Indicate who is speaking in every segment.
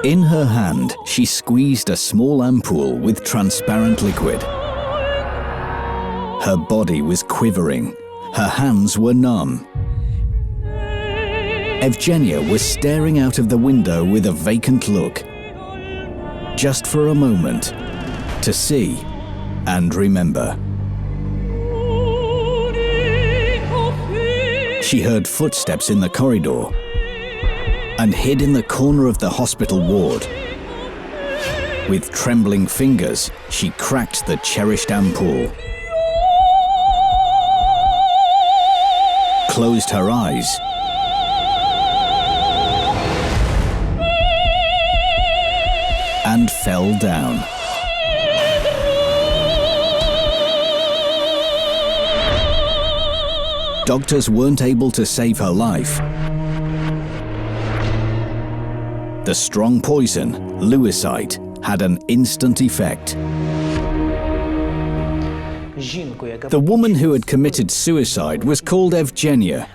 Speaker 1: In her hand, she squeezed a small ampoule with transparent liquid. Her body was quivering. Her hands were numb. Evgenia was staring out of the window with a vacant look. Just for a moment, to see and remember. She heard footsteps in the corridor and hid in the corner of the hospital ward. With trembling fingers, she cracked the cherished ampoule, closed her eyes, and fell down. Doctors weren't able to save her life. The strong poison, lewisite, had an instant effect. The woman who had committed suicide was called Evgenia.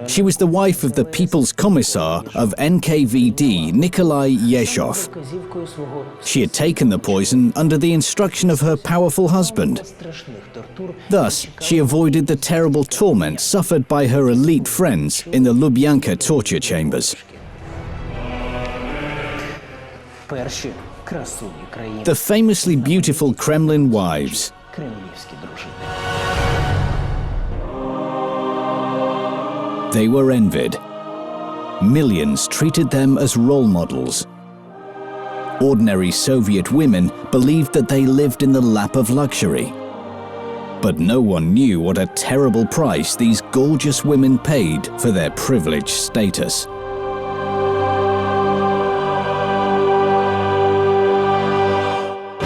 Speaker 1: She was the wife of the People's Commissar of NKVD, Nikolai Yezhov. She had taken the poison under the instruction of her powerful husband. Thus, she avoided the terrible torment suffered by her elite friends in the Lubyanka torture chambers. The famously beautiful Kremlin wives. They were envied. Millions treated them as role models. Ordinary Soviet women believed that they lived in the lap of luxury. But no one knew what a terrible price these gorgeous women paid for their privileged status.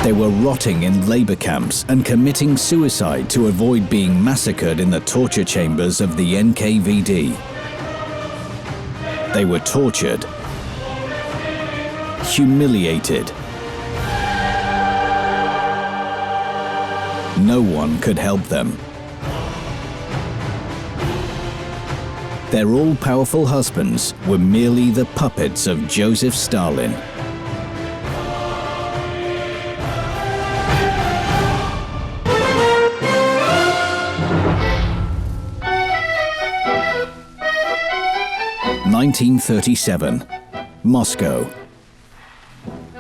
Speaker 1: They were rotting in labor camps and committing suicide to avoid being massacred in the torture chambers of the NKVD. They were tortured, humiliated. No one could help them. Their all-powerful husbands were merely the puppets of Joseph Stalin. (1937), Moscow.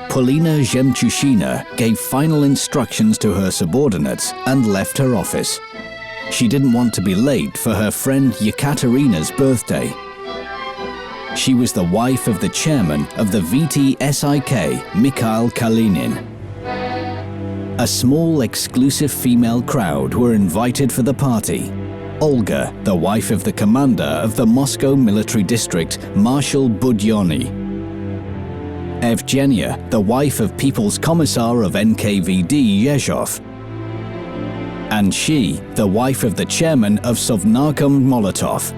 Speaker 1: Polina Zhemchushina gave final instructions to her subordinates and left her office. She didn't want to be late for her friend Yekaterina's birthday. She was the wife of the chairman of the VTSIK, Mikhail Kalinin. A small, exclusive female crowd were invited for the party. Olga, the wife of the commander of the Moscow military district, Marshal Budyonny. Evgenia, the wife of People's Commissar of NKVD, Yezhov. And she, the wife of the chairman of Sovnarkom, Molotov.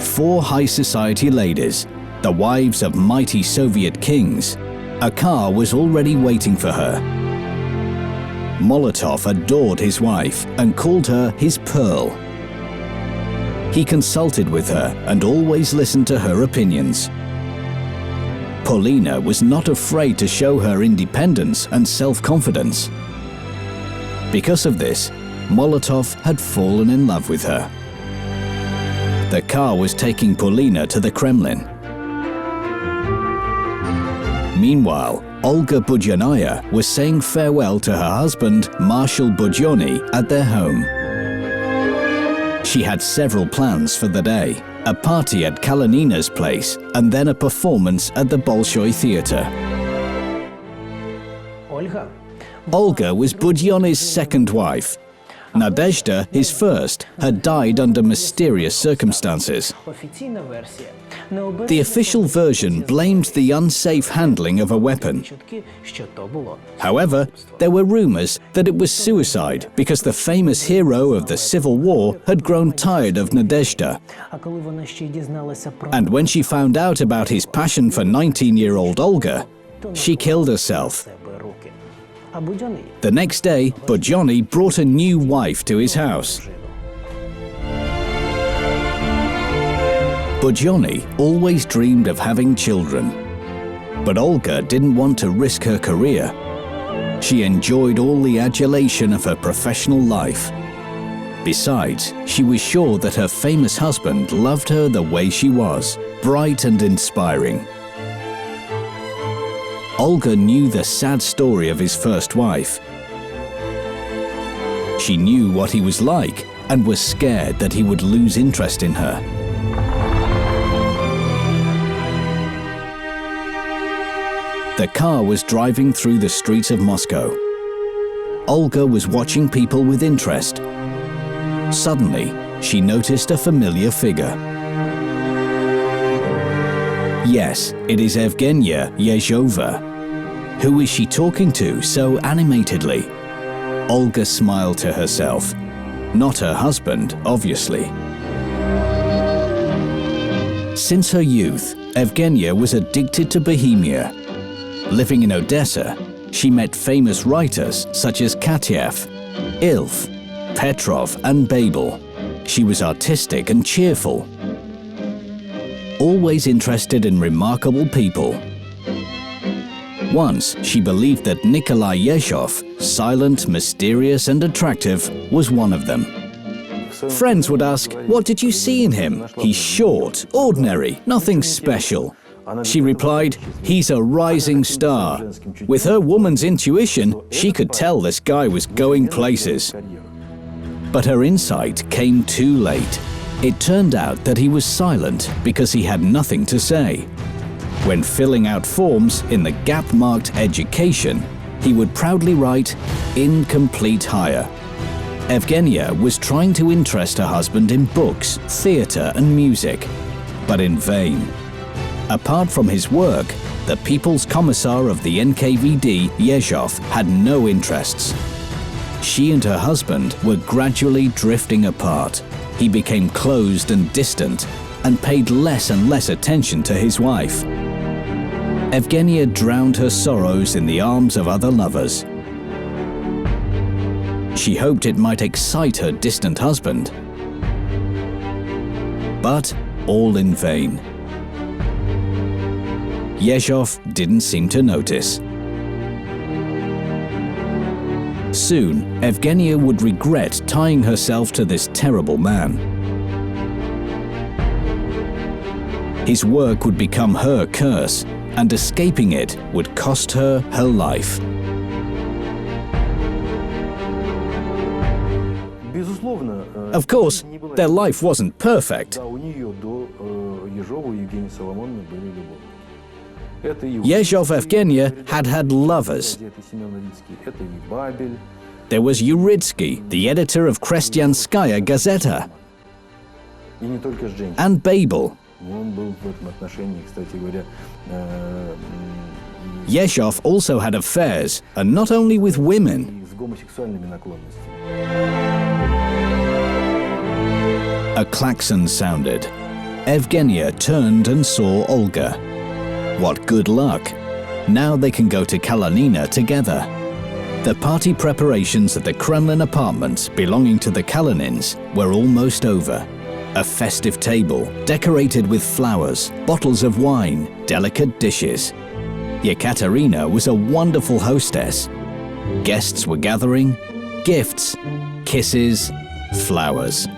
Speaker 1: 4 high society ladies, the wives of mighty Soviet kings. A car was already waiting for her. Molotov adored his wife and called her his pearl. He consulted with her and always listened to her opinions. Polina was not afraid to show her independence and self-confidence. Because of this, Molotov had fallen in love with her. The car was taking Polina to the Kremlin. Meanwhile, Olga Budyonaya was saying farewell to her husband, Marshal Budyonny, at their home. She had several plans for the day: a party at Kalinina's place, and then a performance at the Bolshoi Theatre. Olga was Budyonny's second wife. Nadezhda, his first, had died under mysterious circumstances. The official version blamed the unsafe handling of a weapon. However, there were rumors that it was suicide because the famous hero of the Civil War had grown tired of Nadezhda. And when she found out about his passion for 19-year-old Olga, she killed herself. The next day, Budyonny brought a new wife to his house. Budyonny always dreamed of having children. But Olga didn't want to risk her career. She enjoyed all the adulation of her professional life. Besides, she was sure that her famous husband loved her the way she was, bright and inspiring. Olga knew the sad story of his first wife. She knew what he was like and was scared that he would lose interest in her. The car was driving through the streets of Moscow. Olga was watching people with interest. Suddenly, she noticed a familiar figure. Yes, it is Evgenia Yezhova. Who is she talking to so animatedly? Olga smiled to herself. Not her husband, obviously. Since her youth, Evgenia was addicted to Bohemia. Living in Odessa, she met famous writers such as Katyev, Ilf, Petrov and Babel. She was artistic and cheerful, always interested in remarkable people. Once, she believed that Nikolai Yezhov, silent, mysterious and attractive, was one of them. Friends would ask, "What did you see in him? He's short, ordinary, nothing special." She replied, "He's a rising star." With her woman's intuition, she could tell this guy was going places. But her insight came too late. It turned out that he was silent because he had nothing to say. When filling out forms in the gap-marked education, he would proudly write, "Incomplete hire." Evgenia was trying to interest her husband in books, theatre and music, but in vain. Apart from his work, the People's Commissar of the NKVD, Yezhov, had no interests. She and her husband were gradually drifting apart. He became closed and distant and paid less and less attention to his wife. Evgenia drowned her sorrows in the arms of other lovers. She hoped it might excite her distant husband. But all in vain. Yezhov didn't seem to notice. Soon, Evgenia would regret tying herself to this terrible man. His work would become her curse, and escaping it would cost her her life. Of course, their life wasn't perfect. Yezhov Evgenia had lovers. There was Uritsky, the editor of Krestyanskaya Gazeta, and Babel. Yezhov also had affairs, and not only with women. A klaxon sounded. Evgenia turned and saw Olga. What good luck! Now they can go to Kalanina together. The party preparations at the Kremlin apartments belonging to the Kalanins were almost over. A festive table, decorated with flowers, bottles of wine, delicate dishes. Yekaterina was a wonderful hostess. Guests were gathering, gifts, kisses, flowers.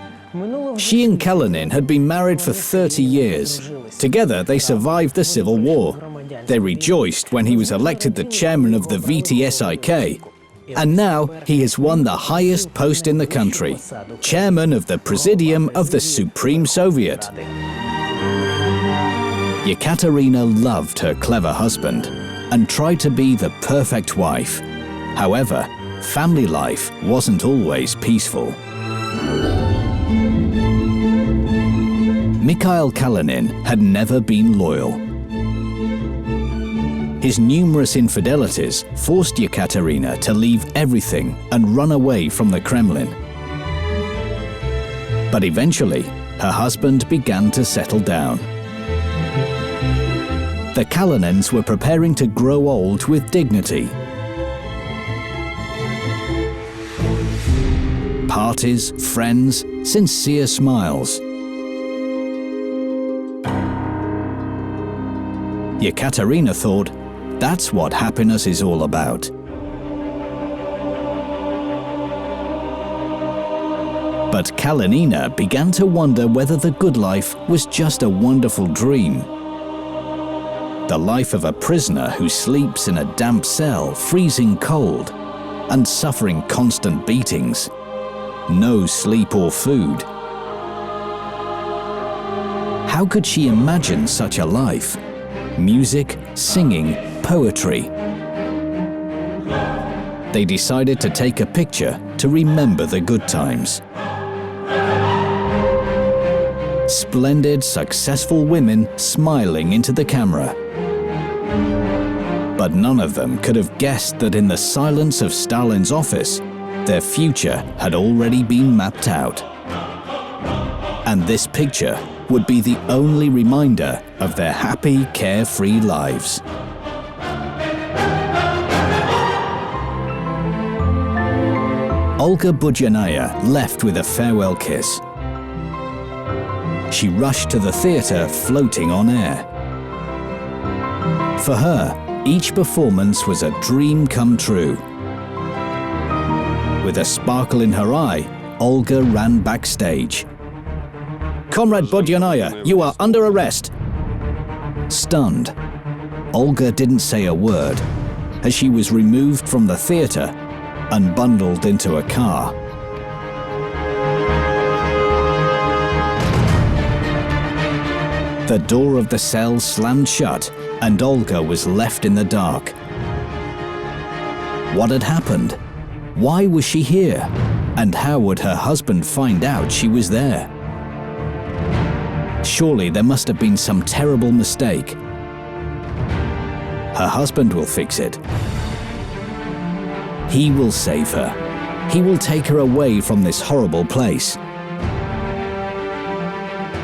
Speaker 1: She and Kalanin had been married for 30 years. Together, they survived the Civil War. They rejoiced when he was elected the chairman of the VTSIK. And now he has won the highest post in the country, chairman of the Presidium of the Supreme Soviet. Yekaterina loved her clever husband and tried to be the perfect wife. However, family life wasn't always peaceful. Mikhail Kalanin had never been loyal. His numerous infidelities forced Yekaterina to leave everything and run away from the Kremlin. But eventually, her husband began to settle down. The Kalanins were preparing to grow old with dignity. Parties, friends, sincere smiles. Yekaterina thought, that's what happiness is all about. But Kalinina began to wonder whether the good life was just a wonderful dream. The life of a prisoner who sleeps in a damp cell, freezing cold, and suffering constant beatings. No sleep or food. How could she imagine such a life? Music, singing, poetry. They decided to take a picture to remember the good times. Splendid, successful women smiling into the camera. But none of them could have guessed that in the silence of Stalin's office, their future had already been mapped out. And this picture would be the only reminder of their happy, carefree lives. Olga Budyanaya left with a farewell kiss. She rushed to the theatre floating on air. For her, each performance was a dream come true. With a sparkle in her eye, Olga ran backstage. "Comrade Budyanaya, you are under arrest!" Stunned, Olga didn't say a word as she was removed from the theatre and bundled into a car. The door of the cell slammed shut and Olga was left in the dark. What had happened? Why was she here? And how would her husband find out she was there? Surely there must have been some terrible mistake. Her husband will fix it. He will save her. He will take her away from this horrible place.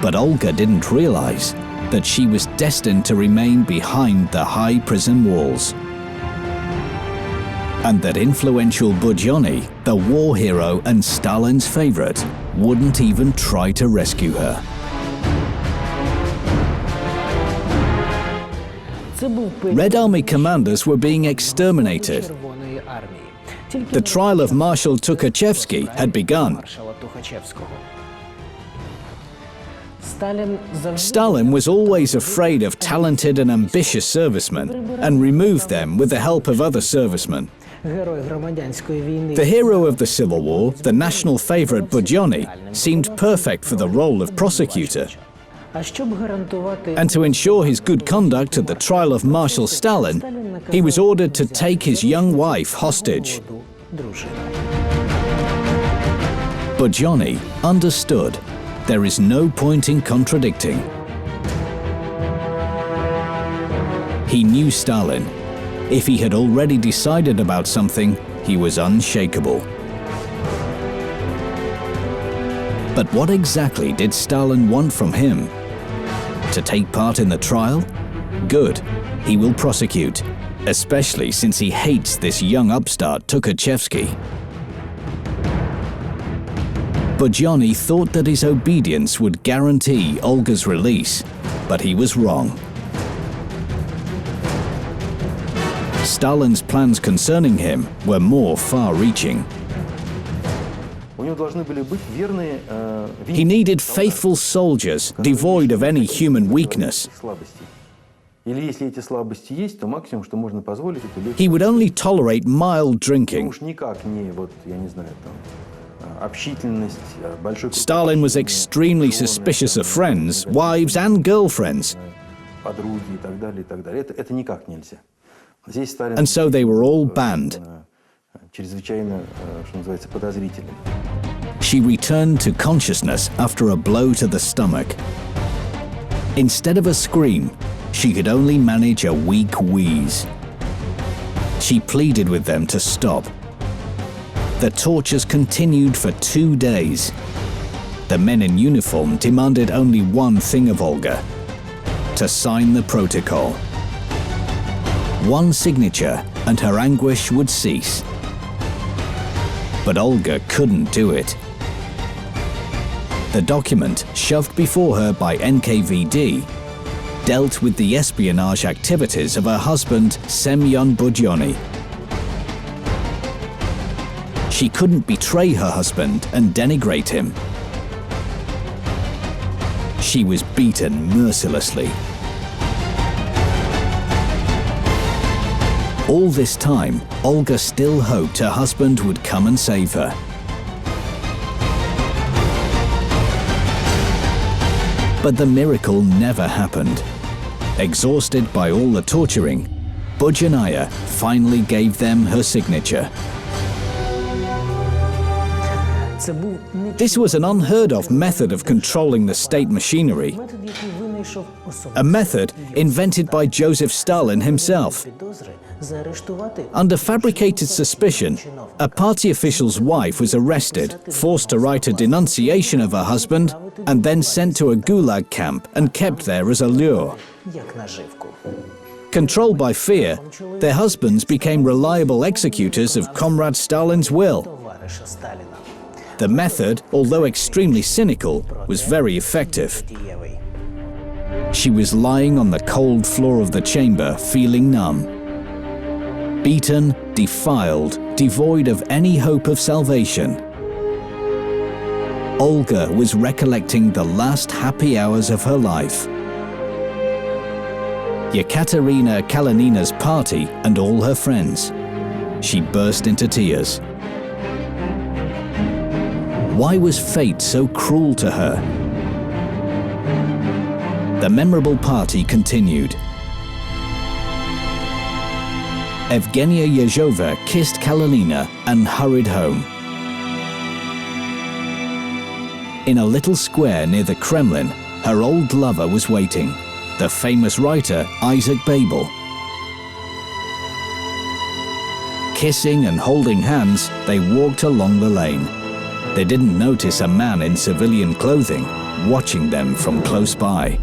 Speaker 1: But Olga didn't realize that she was destined to remain behind the high prison walls. And that influential Budyonny, the war hero and Stalin's favorite, wouldn't even try to rescue her. Red Army commanders were being exterminated. The trial of Marshal Tukhachevsky had begun. Stalin was always afraid of talented and ambitious servicemen and removed them with the help of other servicemen. The hero of the Civil War, the national favorite Budyonny, seemed perfect for the role of prosecutor. And to ensure his good conduct at the trial of Marshal Stalin, he was ordered to take his young wife hostage. Budyonny understood there is no point in contradicting. He knew Stalin. If he had already decided about something, he was unshakable. But what exactly did Stalin want from him? To take part in the trial? Good, he will prosecute, especially since he hates this young upstart Tukhachevsky. Budyonny thought that his obedience would guarantee Olga's release, but he was wrong. Stalin's plans concerning him were more far-reaching. He needed faithful soldiers, devoid of any human weakness. He would only tolerate mild drinking. Stalin was extremely suspicious of friends, wives and girlfriends. And so they were all banned. She returned to consciousness after a blow to the stomach. Instead of a scream, she could only manage a weak wheeze. She pleaded with them to stop. The tortures continued for 2 days. The men in uniform demanded only one thing of Olga: to sign the protocol. One signature and her anguish would cease. But Olga couldn't do it. The document, shoved before her by NKVD, dealt with the espionage activities of her husband, Semyon Budyonny. She couldn't betray her husband and denigrate him. She was beaten mercilessly. All this time, Olga still hoped her husband would come and save her. But the miracle never happened. Exhausted by all the torturing, Budyonaya finally gave them her signature. This was an unheard-of method of controlling the state machinery. A method invented by Joseph Stalin himself. Under fabricated suspicion, a party official's wife was arrested, forced to write a denunciation of her husband, and then sent to a Gulag camp and kept there as a lure. Controlled by fear, their husbands became reliable executors of Comrade Stalin's will. The method, although extremely cynical, was very effective. She was lying on the cold floor of the chamber, feeling numb. Beaten, defiled, devoid of any hope of salvation. Olga was recollecting the last happy hours of her life. Yekaterina Kalenina's party and all her friends. She burst into tears. Why was fate so cruel to her? The memorable party continued. Evgenia Yezhova kissed Kalenina and hurried home. In a little square near the Kremlin, her old lover was waiting, the famous writer Isaac Babel. Kissing and holding hands, they walked along the lane. They didn't notice a man in civilian clothing watching them from close by.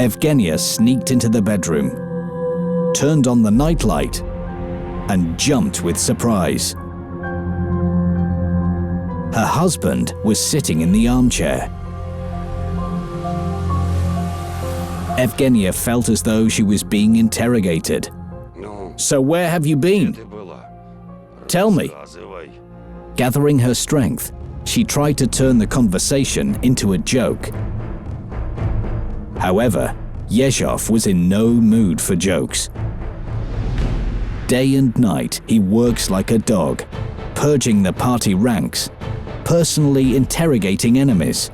Speaker 1: Evgenia sneaked into the bedroom, turned on the nightlight, and jumped with surprise. Her husband was sitting in the armchair. Evgenia felt as though she was being interrogated. "So where have you been? Tell me." Gathering her strength, she tried to turn the conversation into a joke. However, Yezhov was in no mood for jokes. Day and night, he works like a dog, purging the party ranks, personally interrogating enemies,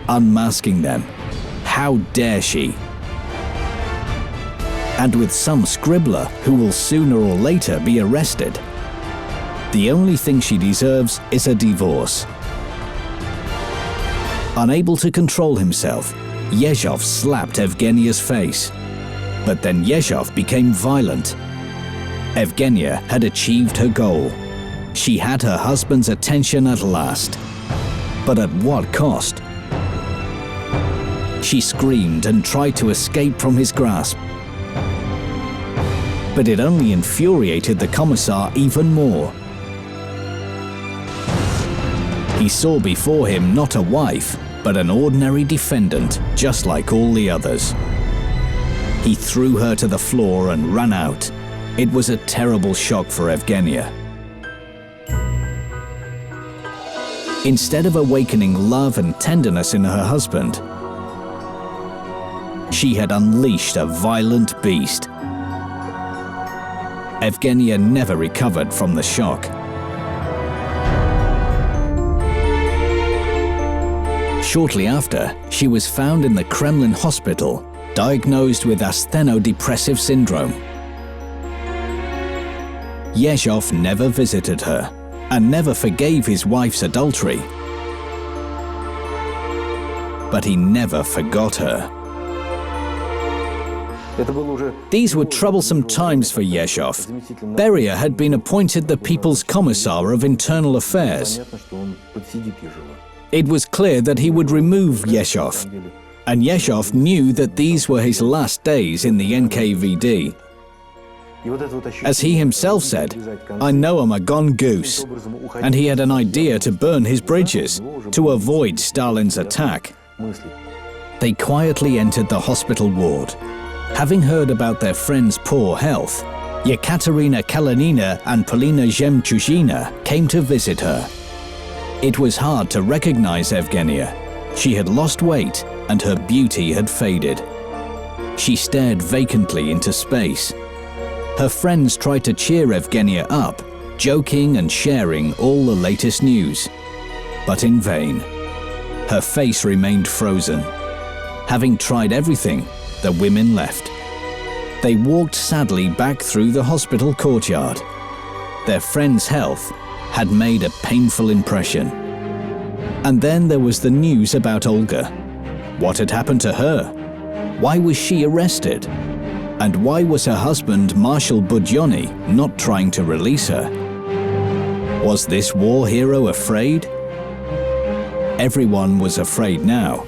Speaker 1: unmasking them. How dare she? And with some scribbler who will sooner or later be arrested. The only thing she deserves is a divorce. Unable to control himself, Yezhov slapped Evgenia's face. But then Yezhov became violent. Evgenia had achieved her goal. She had her husband's attention at last. But at what cost? She screamed and tried to escape from his grasp. But it only infuriated the commissar even more. He saw before him not a wife, but an ordinary defendant, just like all the others. He threw her to the floor and ran out. It was a terrible shock for Evgenia. Instead of awakening love and tenderness in her husband, she had unleashed a violent beast. Evgenia never recovered from the shock. Shortly after, she was found in the Kremlin hospital, diagnosed with asthenodepressive syndrome. Yezhov never visited her and never forgave his wife's adultery. But he never forgot her. These were troublesome times for Yezhov. Beria had been appointed the People's Commissar of Internal Affairs. It was clear that he would remove Yezhov, and Yezhov knew that these were his last days in the NKVD. As he himself said, "I know I'm a gone goose," and he had an idea to burn his bridges to avoid Stalin's attack. They quietly entered the hospital ward. Having heard about their friend's poor health, Yekaterina Kalanina and Polina Zhemchuzhina came to visit her. It was hard to recognize Evgenia. She had lost weight and her beauty had faded. She stared vacantly into space. Her friends tried to cheer Evgenia up, joking and sharing all the latest news. But in vain. Her face remained frozen. Having tried everything, the women left. They walked sadly back through the hospital courtyard. Their friend's health had made a painful impression. And then there was the news about Olga. What had happened to her? Why was she arrested? And why was her husband, Marshal Budyonny, not trying to release her? Was this war hero afraid? Everyone was afraid now.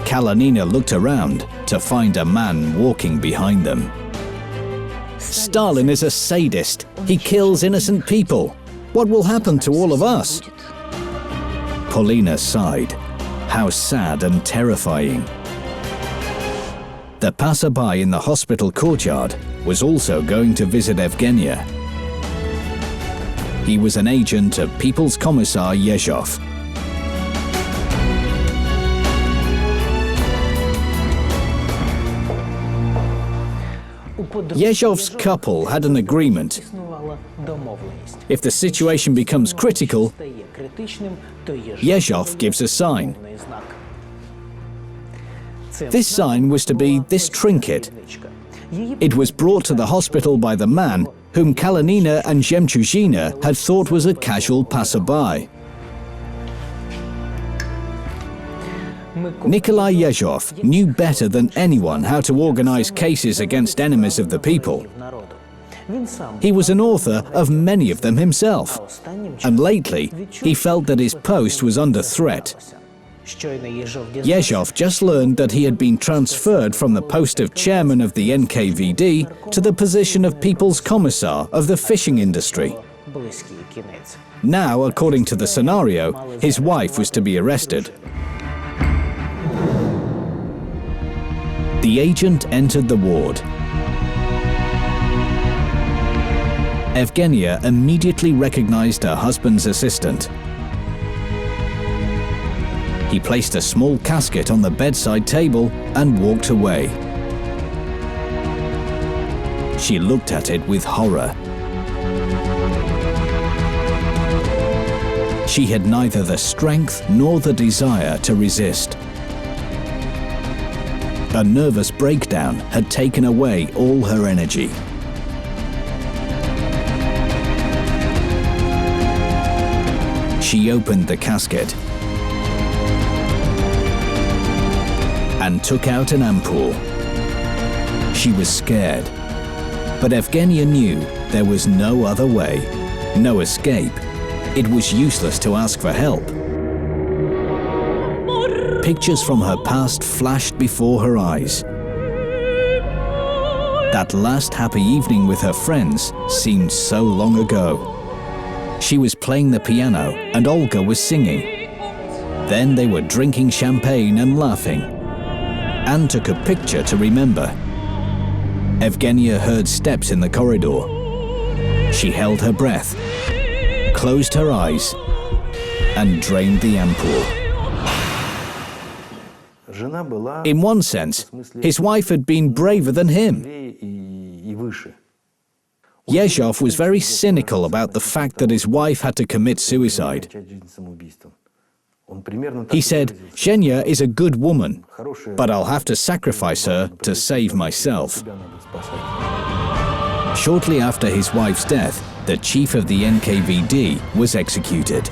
Speaker 1: Kalanina looked around to find a man walking behind them. Stalin is a sadist. He kills innocent people. What will happen to all of us? Polina sighed. How sad and terrifying. The passerby in the hospital courtyard was also going to visit Evgenia. He was an agent of People's Commissar Yezhov. Yezhov's couple had an agreement. If the situation becomes critical, Yezhov gives a sign. This sign was to be this trinket. It was brought to the hospital by the man whom Kalanina and Zhemchuzhina had thought was a casual passerby. Nikolai Yezhov knew better than anyone how to organize cases against enemies of the people. He was an author of many of them himself, and lately he felt that his post was under threat. Yezhov just learned that he had been transferred from the post of chairman of the NKVD to the position of People's Commissar of the fishing industry. Now, according to the scenario, his wife was to be arrested. The agent entered the ward. Evgenia immediately recognized her husband's assistant. He placed a small casket on the bedside table and walked away. She looked at it with horror. She had neither the strength nor the desire to resist. A nervous breakdown had taken away all her energy. She opened the casket and took out an ampoule. She was scared, but Evgenia knew there was no other way, no escape. It was useless to ask for help. Pictures from her past flashed before her eyes. That last happy evening with her friends seemed so long ago. She was playing the piano and Olga was singing. Then they were drinking champagne and laughing. Anne took a picture to remember. Evgenia heard steps in the corridor. She held her breath, closed her eyes, and drained the ampoule. In one sense, his wife had been braver than him. Yezhov was very cynical about the fact that his wife had to commit suicide. He said, "Zhenya is a good woman, but I'll have to sacrifice her to save myself." Shortly after his wife's death, the chief of the NKVD was executed.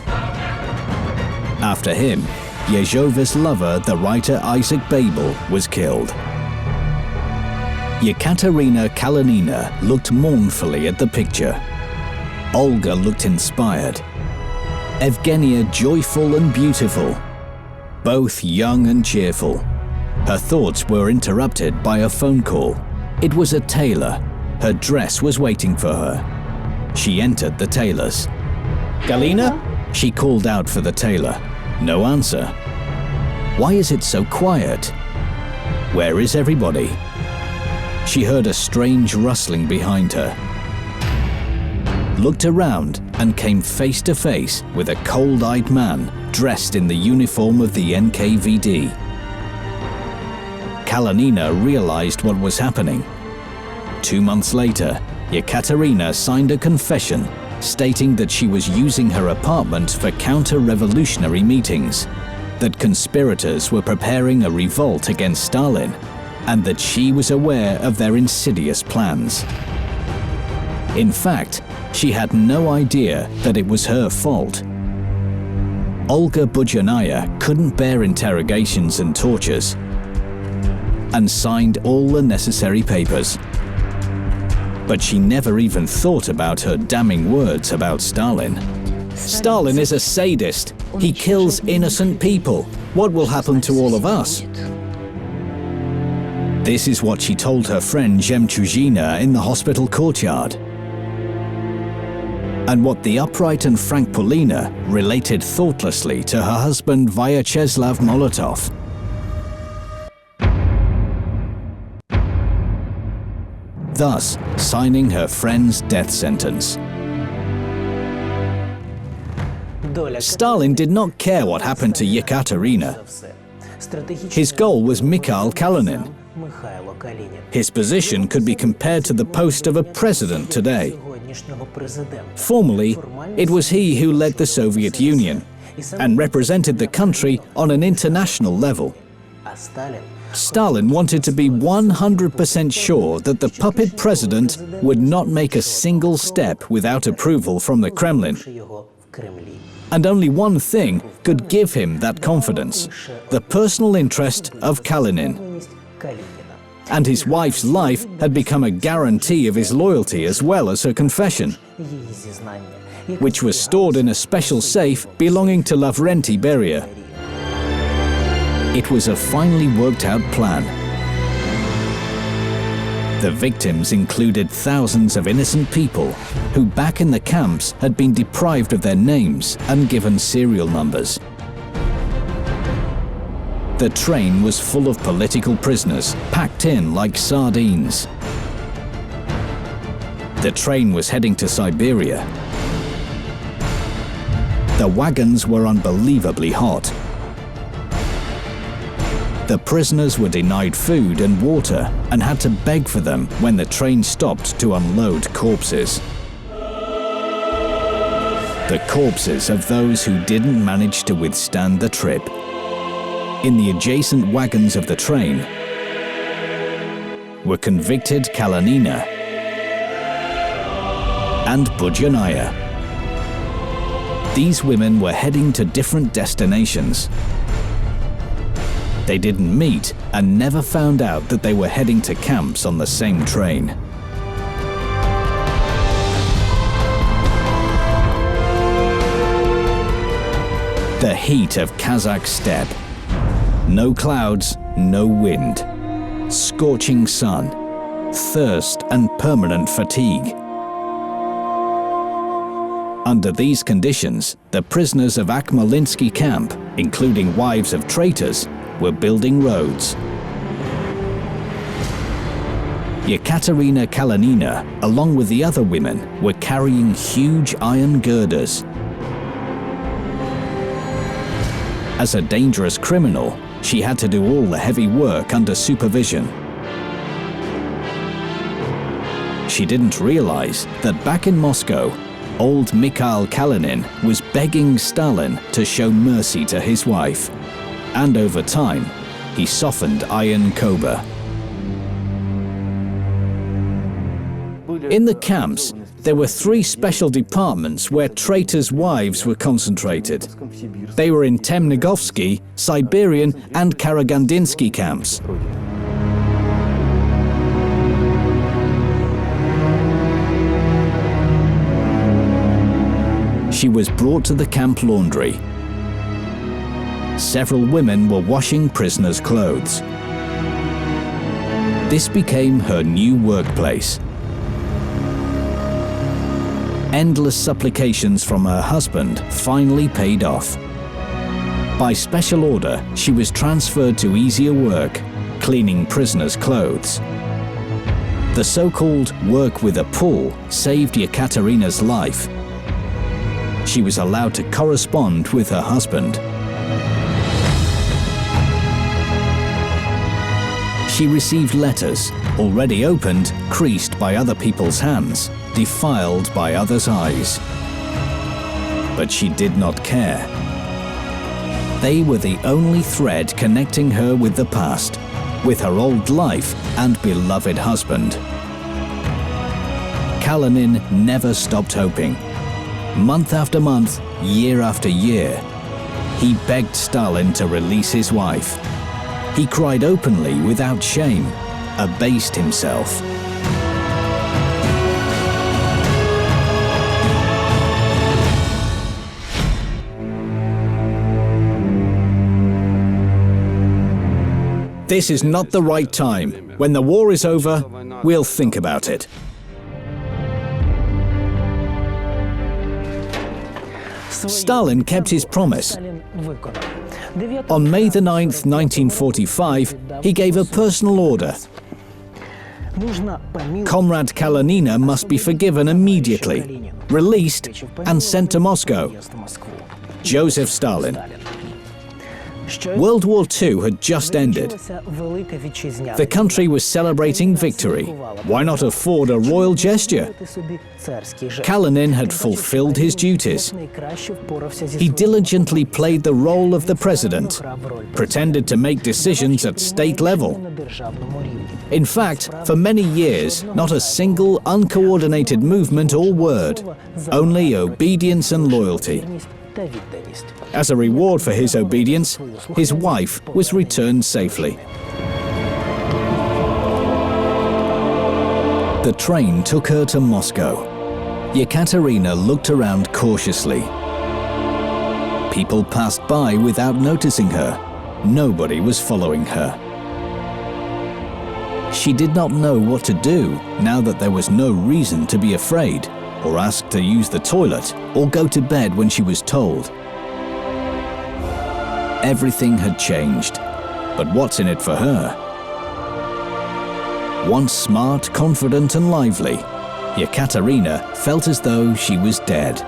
Speaker 1: After him, Yezhov's lover, the writer Isaac Babel, was killed. Yekaterina Kalanina looked mournfully at the picture. Olga looked inspired. Evgenia joyful and beautiful. Both young and cheerful. Her thoughts were interrupted by a phone call. It was a tailor. Her dress was waiting for her. She entered the tailor's. "Galena?" She called out for the tailor. No answer. Why is it so quiet? Where is everybody? She heard a strange rustling behind her, looked around and came face to face with a cold-eyed man dressed in the uniform of the NKVD. Kalanina realized what was happening. 2 months later, Yekaterina signed a confession stating that she was using her apartment for counter-revolutionary meetings, that conspirators were preparing a revolt against Stalin, and that she was aware of their insidious plans. In fact, she had no idea that it was her fault. Olga Budyanaya couldn't bear interrogations and tortures, and signed all the necessary papers. But she never even thought about her damning words about Stalin. Stalin is a sadist. He kills innocent people. What will happen to all of us? This is what she told her friend Zhemchuzhina in the hospital courtyard, and what the upright and frank Polina related thoughtlessly to her husband Vyacheslav Molotov. Thus signing her friend's death sentence. Stalin did not care what happened to Yekaterina. His goal was Mikhail Kalinin. His position could be compared to the post of a president today. Formally, it was he who led the Soviet Union and represented the country on an international level. Stalin wanted to be 100% sure that the puppet president would not make a single step without approval from the Kremlin. And only one thing could give him that confidence: the personal interest of Kalinin. And his wife's life had become a guarantee of his loyalty as well as her confession, which was stored in a special safe belonging to Lavrenti Beria. It was a finely worked out plan. The victims included thousands of innocent people who back in the camps had been deprived of their names and given serial numbers. The train was full of political prisoners, packed in like sardines. The train was heading to Siberia. The wagons were unbelievably hot. The prisoners were denied food and water and had to beg for them when the train stopped to unload corpses. The corpses of those who didn't manage to withstand the trip. In the adjacent wagons of the train were convicted Kalanina and Budyanaya. These women were heading to different destinations. They didn't meet and never found out that they were heading to camps on the same train. The heat of Kazakh steppe. No clouds, no wind. Scorching sun, thirst and permanent fatigue. Under these conditions, the prisoners of Akhmalinsky camp, including wives of traitors, were building roads. Yekaterina Kalanina, along with the other women, were carrying huge iron girders. As a dangerous criminal, she had to do all the heavy work under supervision. She didn't realize that back in Moscow, old Mikhail Kalinin was begging Stalin to show mercy to his wife. And over time, he softened Iron Koba. In the camps, there were 3 special departments where traitors' wives were concentrated. They were in Temnigovsky, Siberian and Karagandinsky camps. She was brought to the camp laundry. Several women were washing prisoners' clothes. This became her new workplace. Endless supplications from her husband finally paid off. By special order, she was transferred to easier work, cleaning prisoners' clothes. The so-called work with a pull saved Yekaterina's life. She was allowed to correspond with her husband. She received letters, already opened, creased by other people's hands, defiled by others' eyes. But she did not care. They were the only thread connecting her with the past, with her old life and beloved husband. Kalinin never stopped hoping. Month after month, year after year, he begged Stalin to release his wife. He cried openly without shame, abased himself. This is not the right time. When the war is over, we'll think about it. Stalin kept his promise. On May the 9th, 1945, he gave a personal order. Comrade Kalinina must be forgiven immediately, released and sent to Moscow. Joseph Stalin. World War II had just ended. The country was celebrating victory. Why not afford a royal gesture? Kalinin had fulfilled his duties. He diligently played the role of the president, pretended to make decisions at state level. In fact, for many years, not a single uncoordinated movement or word, only obedience and loyalty. As a reward for his obedience, his wife was returned safely. The train took her to Moscow. Yekaterina looked around cautiously. People passed by without noticing her. Nobody was following her. She did not know what to do now that there was no reason to be afraid, or ask to use the toilet, or go to bed when she was told. Everything had changed, but what's in it for her? Once smart, confident and lively, Yekaterina felt as though she was dead.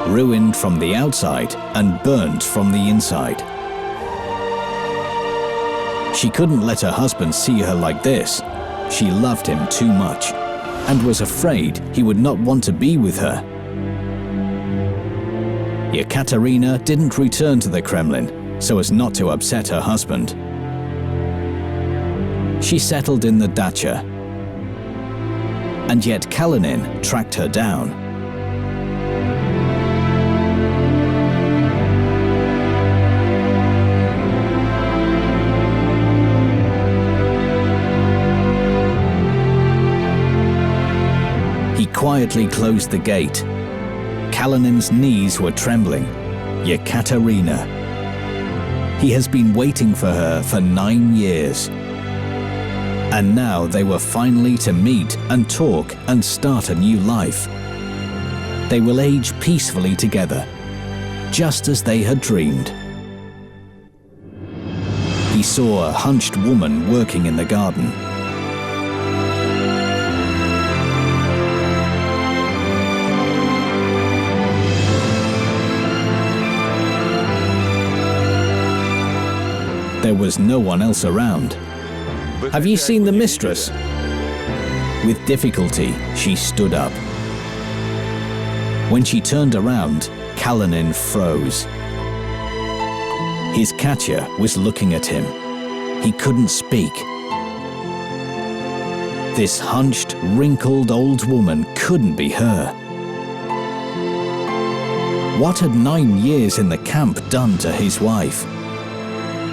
Speaker 1: Ruined from the outside and burnt from the inside. She couldn't let her husband see her like this. She loved him too much, and was afraid he would not want to be with her. Yekaterina didn't return to the Kremlin so as not to upset her husband. She settled in the dacha. And yet Kalinin tracked her down. He quietly closed the gate. Kalinin's knees were trembling. Yekaterina. He has been waiting for her for 9 years. And now they were finally to meet and talk and start a new life. They will age peacefully together, just as they had dreamed. He saw a hunched woman working in the garden. There was no one else around. Have you seen the mistress? With difficulty, she stood up. When she turned around, Kalinin froze. His catcher was looking at him. He couldn't speak. This hunched, wrinkled old woman couldn't be her. What had 9 years in the camp done to his wife?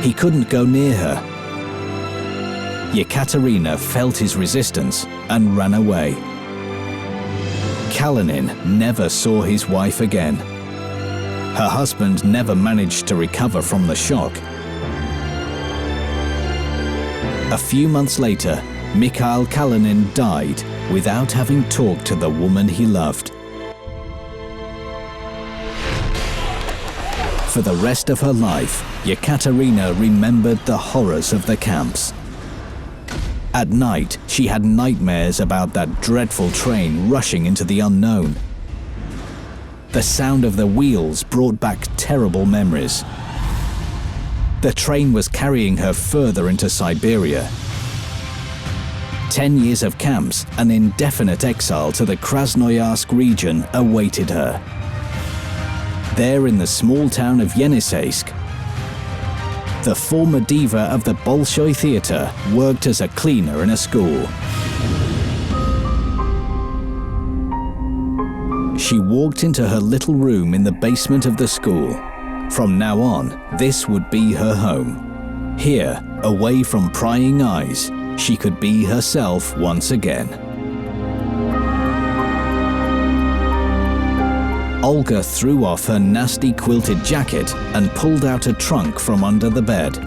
Speaker 1: He couldn't go near her. Yekaterina felt his resistance and ran away. Kalinin never saw his wife again. Her husband never managed to recover from the shock. A few months later, Mikhail Kalinin died without having talked to the woman he loved. For the rest of her life, Yekaterina remembered the horrors of the camps. At night, she had nightmares about that dreadful train rushing into the unknown. The sound of the wheels brought back terrible memories. The train was carrying her further into Siberia. 10 years of camps and indefinite exile to the Krasnoyarsk region awaited her. There in the small town of Yeniseisk, the former diva of the Bolshoi Theatre worked as a cleaner in a school. She walked into her little room in the basement of the school. From now on, this would be her home. Here, away from prying eyes, she could be herself once again. Olga threw off her nasty quilted jacket and pulled out a trunk from under the bed.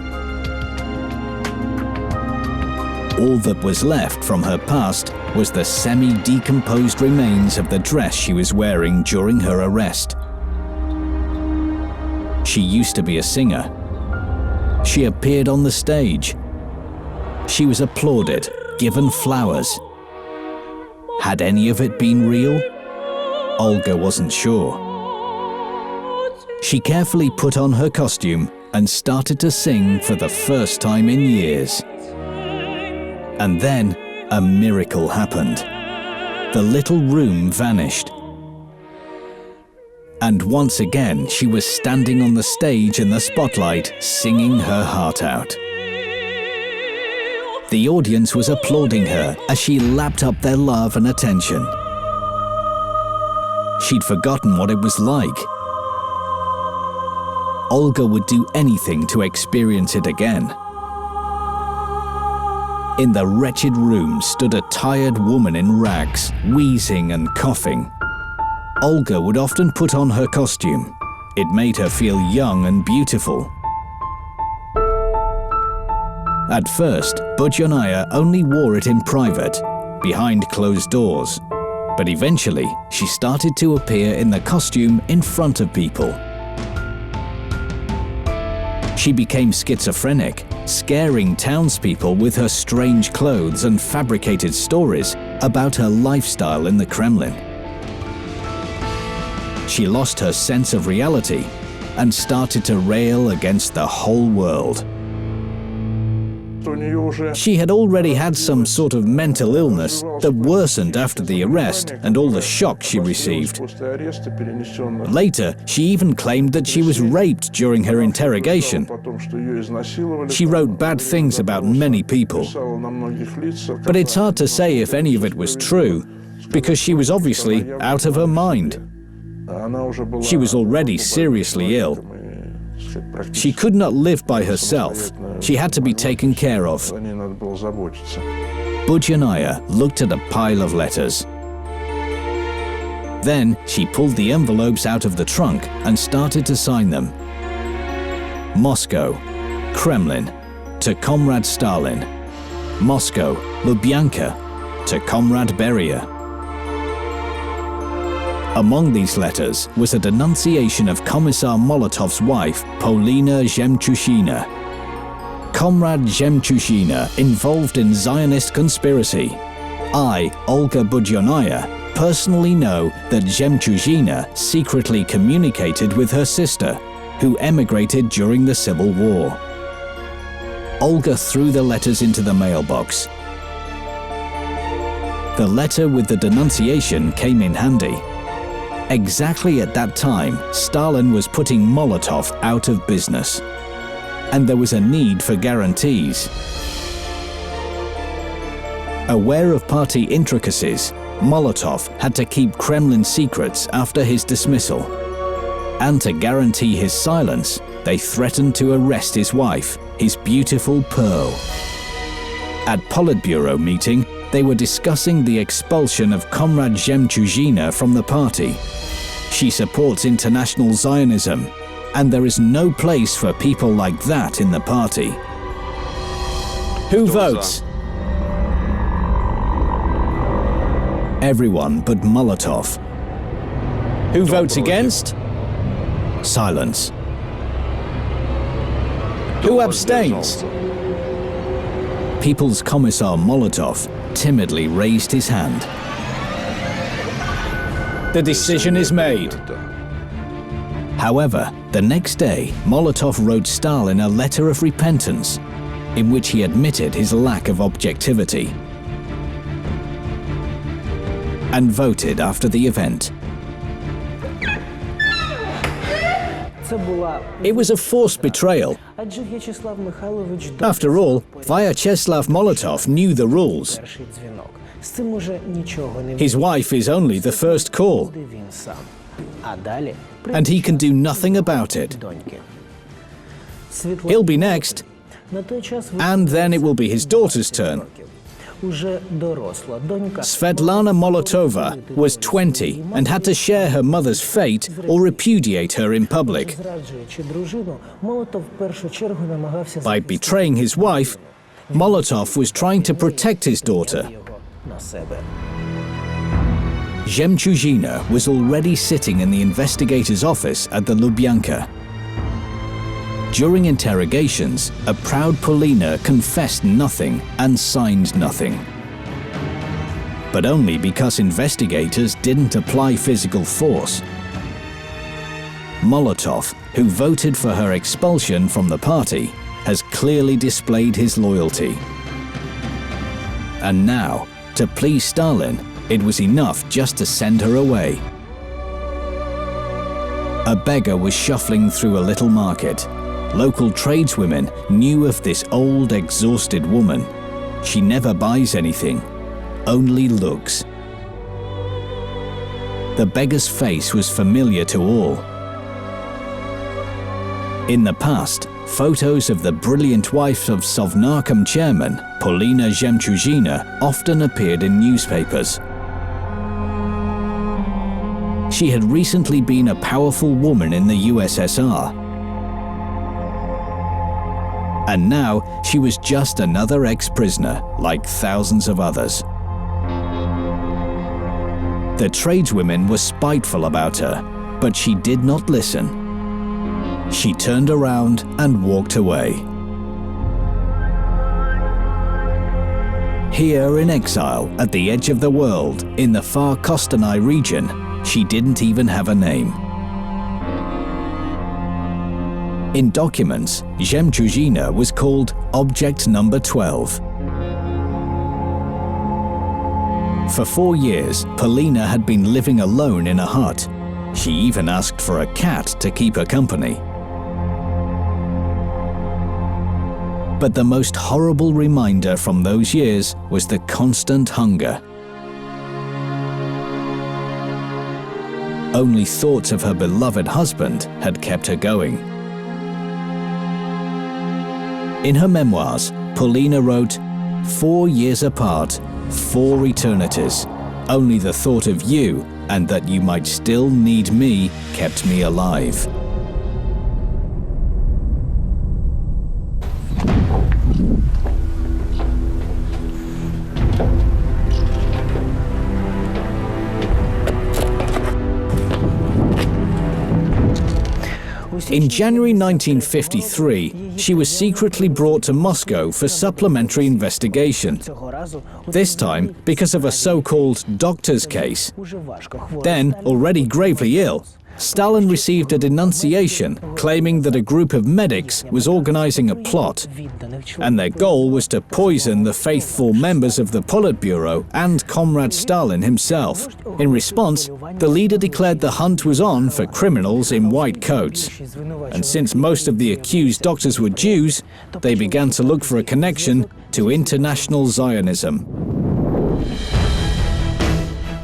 Speaker 1: All that was left from her past was the semi-decomposed remains of the dress she was wearing during her arrest. She used to be a singer. She appeared on the stage. She was applauded, given flowers. Had any of it been real? Olga wasn't sure. She carefully put on her costume and started to sing for the first time in years. And then a miracle happened. The little room vanished. And once again, she was standing on the stage in the spotlight, singing her heart out. The audience was applauding her as she lapped up their love and attention. She'd forgotten what it was like. Olga would do anything to experience it again. In the wretched room stood a tired woman in rags, wheezing and coughing. Olga would often put on her costume. It made her feel young and beautiful. At first, Budionaya only wore it in private, behind closed doors. But eventually, she started to appear in the costume in front of people. She became schizophrenic, scaring townspeople with her strange clothes and fabricated stories about her lifestyle in the Kremlin. She lost her sense of reality and started to rail against the whole world. She had already had some sort of mental illness that worsened after the arrest and all the shock she received. Later, she even claimed that she was raped during her interrogation. She wrote bad things about many people. But it's hard to say if any of it was true, because she was obviously out of her mind. She was already seriously ill. She could not live by herself. She had to be taken care of. Budionaya looked at a pile of letters. Then she pulled the envelopes out of the trunk and started to sign them. Moscow, Kremlin, to Comrade Stalin. Moscow, Lubyanka, to Comrade Beria. Among these letters was a denunciation of Commissar Molotov's wife, Polina Zhemchushina. Comrade Zhemchushina involved in Zionist conspiracy. I, Olga Budionaya, personally know that Zhemchushina secretly communicated with her sister, who emigrated during the Civil War. Olga threw the letters into the mailbox. The letter with the denunciation came in handy. Exactly at that time, Stalin was putting Molotov out of business, and there was a need for guarantees. Aware of party intricacies, Molotov had to keep Kremlin secrets after his dismissal. And to guarantee his silence, they threatened to arrest his wife, his beautiful Pearl. At Politburo meeting, they were discussing the expulsion of Comrade Zhemchushina from the party. She supports international Zionism, and there is no place for people like that in the party. Who votes? Everyone but Molotov. Who votes against? Silence. Who abstains? People's Commissar Molotov timidly raised his hand. The decision is made. However, the next day, Molotov wrote Stalin a letter of repentance in which he admitted his lack of objectivity and voted after the event. It was a forced betrayal. After all, Vyacheslav Molotov knew the rules. His wife is only the first call, and he can do nothing about it. He'll be next, and then it will be his daughter's turn. Svetlana Molotova was 20 and had to share her mother's fate or repudiate her in public. By betraying his wife, Molotov was trying to protect his daughter. Zhemchuzhina was already sitting in the investigator's office at the Lubyanka. During interrogations, a proud Polina confessed nothing and signed nothing. But only because investigators didn't apply physical force. Molotov, who voted for her expulsion from the party, has clearly displayed his loyalty. And now, to please Stalin, it was enough just to send her away. A beggar was shuffling through a little market. Local tradeswomen knew of this old, exhausted woman. She never buys anything, only looks. The beggar's face was familiar to all. In the past, photos of the brilliant wife of Sovnarkom chairman, Polina Zhemchuzhina, often appeared in newspapers. She had recently been a powerful woman in the USSR. And now she was just another ex-prisoner, like thousands of others. The tradeswomen were spiteful about her, but she did not listen. She turned around and walked away. Here in exile, at the edge of the world, in the far Kostanay region, she didn't even have a name. In documents, Zhemchuzhina was called Object Number 12. For 4 years, Polina had been living alone in a hut. She even asked for a cat to keep her company. But the most horrible reminder from those years was the constant hunger. Only thoughts of her beloved husband had kept her going. In her memoirs, Polina wrote, 4 years apart, 4 eternities. Only the thought of you and that you might still need me kept me alive. In January 1953, she was secretly brought to Moscow for supplementary investigation. This time because of a so-called doctor's case. Then, already gravely ill, Stalin received a denunciation claiming that a group of medics was organizing a plot, and their goal was to poison the faithful members of the Politburo and Comrade Stalin himself. In response, the leader declared the hunt was on for criminals in white coats. And since most of the accused doctors were Jews, they began to look for a connection to international Zionism.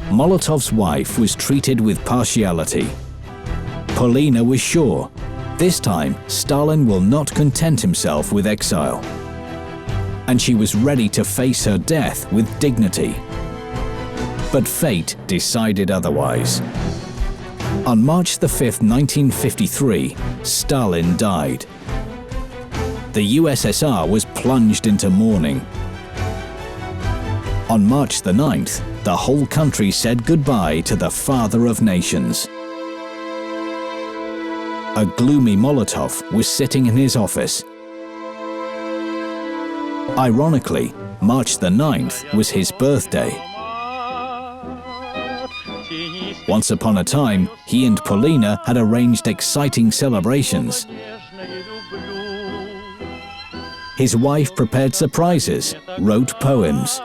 Speaker 1: Molotov's wife was treated with partiality. Polina was sure, this time Stalin will not content himself with exile. And she was ready to face her death with dignity. But fate decided otherwise. On March 5, 1953, Stalin died. The USSR was plunged into mourning. On March 9th, the whole country said goodbye to the father of nations. A gloomy Molotov was sitting in his office. Ironically, March the 9th was his birthday. Once upon a time, he and Polina had arranged exciting celebrations. His wife prepared surprises, wrote poems.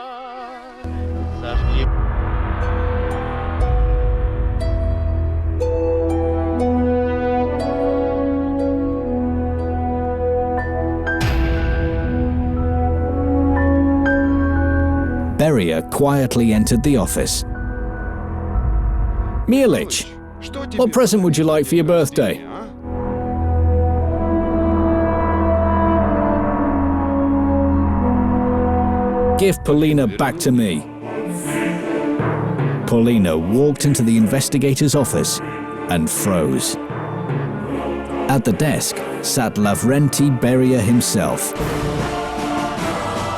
Speaker 1: Beria quietly entered the office. Milich, what present would you like for your birthday? Give Polina back to me. Polina walked into the investigator's office and froze. At the desk sat Lavrenti Beria himself.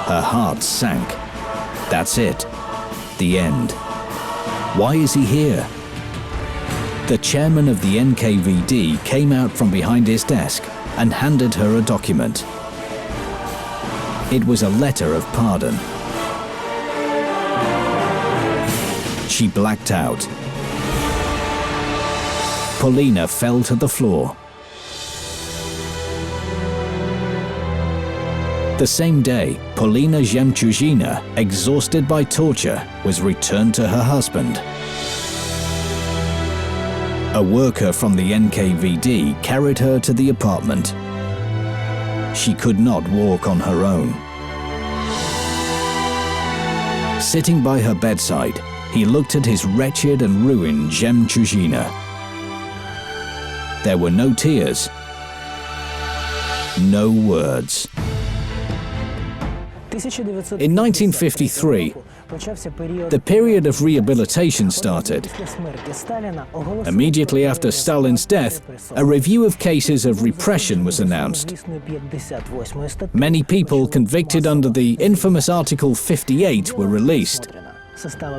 Speaker 1: Her heart sank. That's it. The end. Why is he here? The chairman of the NKVD came out from behind his desk and handed her a document. It was a letter of pardon. She blacked out. Polina fell to the floor. The same day, Polina Zhemchuzhina, exhausted by torture, was returned to her husband. A worker from the NKVD carried her to the apartment. She could not walk on her own. Sitting by her bedside, he looked at his wretched and ruined Zhemchuzhina. There were no tears, no words. In 1953, the period of rehabilitation started. Immediately after Stalin's death, a review of cases of repression was announced. Many people convicted under the infamous Article 58 were released.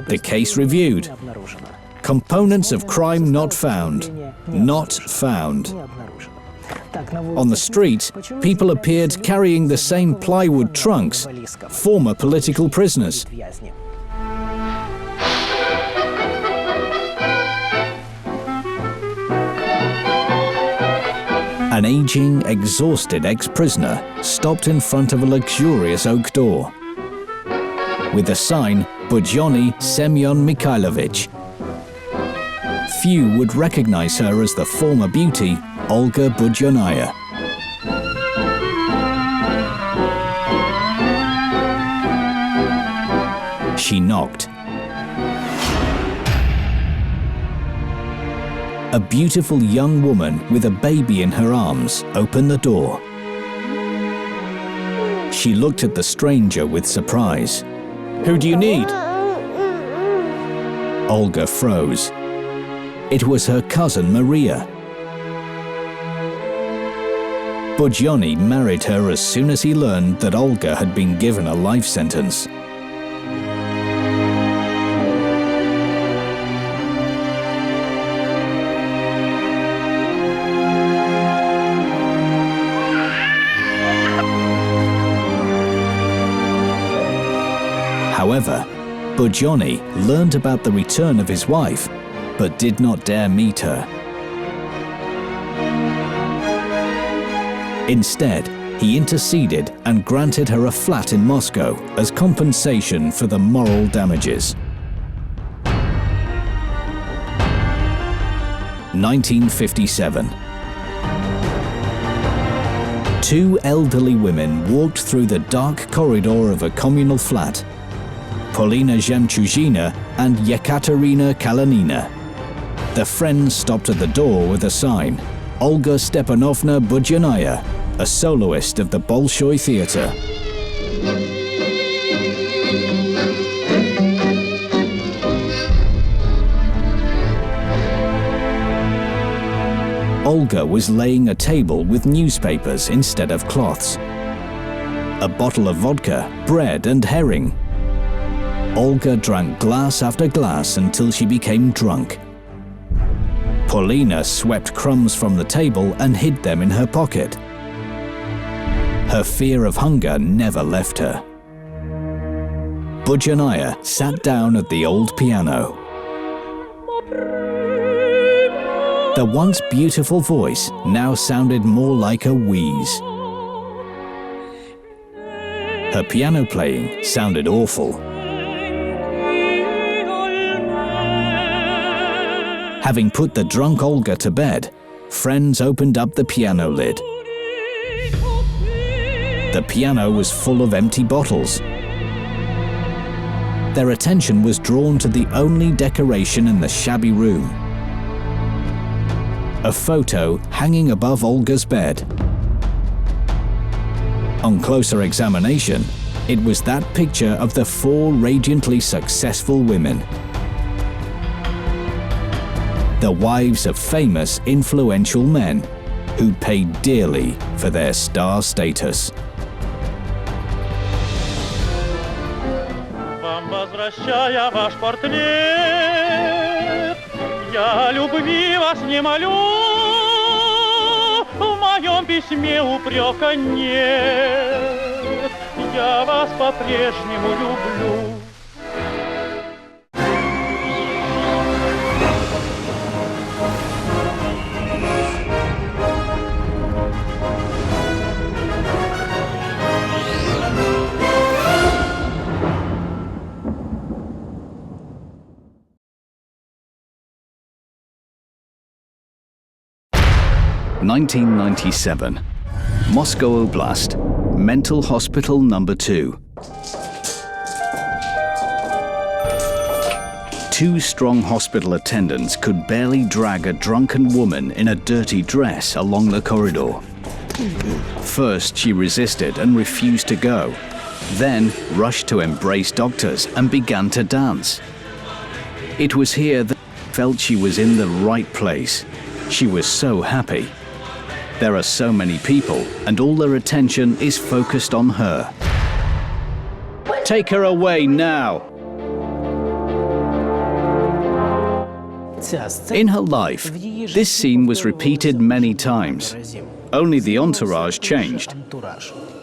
Speaker 1: The case reviewed. Components of crime not found. Not found. On the street, people appeared carrying the same plywood trunks, former political prisoners. An aging, exhausted ex-prisoner stopped in front of a luxurious oak door with the sign Budyonny Semyon Mikhailovich. Few would recognize her as the former beauty Olga Budyonnaya. She knocked. A beautiful young woman with a baby in her arms opened the door. She looked at the stranger with surprise. "Who do you need?" Olga froze. It was her cousin Maria. Budyonny married her as soon as he learned that Olga had been given a life sentence. However, Budyonny learned about the return of his wife, but did not dare meet her. Instead, he interceded and granted her a flat in Moscow as compensation for the moral damages. 1957. Two elderly women walked through the dark corridor of a communal flat. Polina Zhemchuzhina and Yekaterina Kalanina. The friends stopped at the door with a sign, Olga Stepanovna Budyonnaya, a soloist of the Bolshoi Theatre. Olga was laying a table with newspapers instead of cloths. A bottle of vodka, bread and herring. Olga drank glass after glass until she became drunk. Polina swept crumbs from the table and hid them in her pocket. Her fear of hunger never left her. Brezhneva sat down at the old piano. The once beautiful voice now sounded more like a wheeze. Her piano playing sounded awful. Having put the drunk Olga to bed, friends opened up the piano lid. The piano was full of empty bottles. Their attention was drawn to the only decoration in the shabby room. A photo hanging above Olga's bed. On closer examination, it was that picture of the 4 radiantly successful women. The wives of famous, influential men who paid dearly for their star status.
Speaker 2: Возвращая ваш портрет, я любви вас не молю, в моем письме упрека нет, я вас по-прежнему люблю.
Speaker 1: (1997), Moscow Oblast, Mental Hospital Number 2. 2 strong hospital attendants could barely drag a drunken woman in a dirty dress along the corridor. First, she resisted and refused to go, then rushed to embrace doctors and began to dance. It was here that she felt she was in the right place. She was so happy. There are so many people, and all their attention is focused on her. Take her away now! In her life, this scene was repeated many times. Only the entourage changed.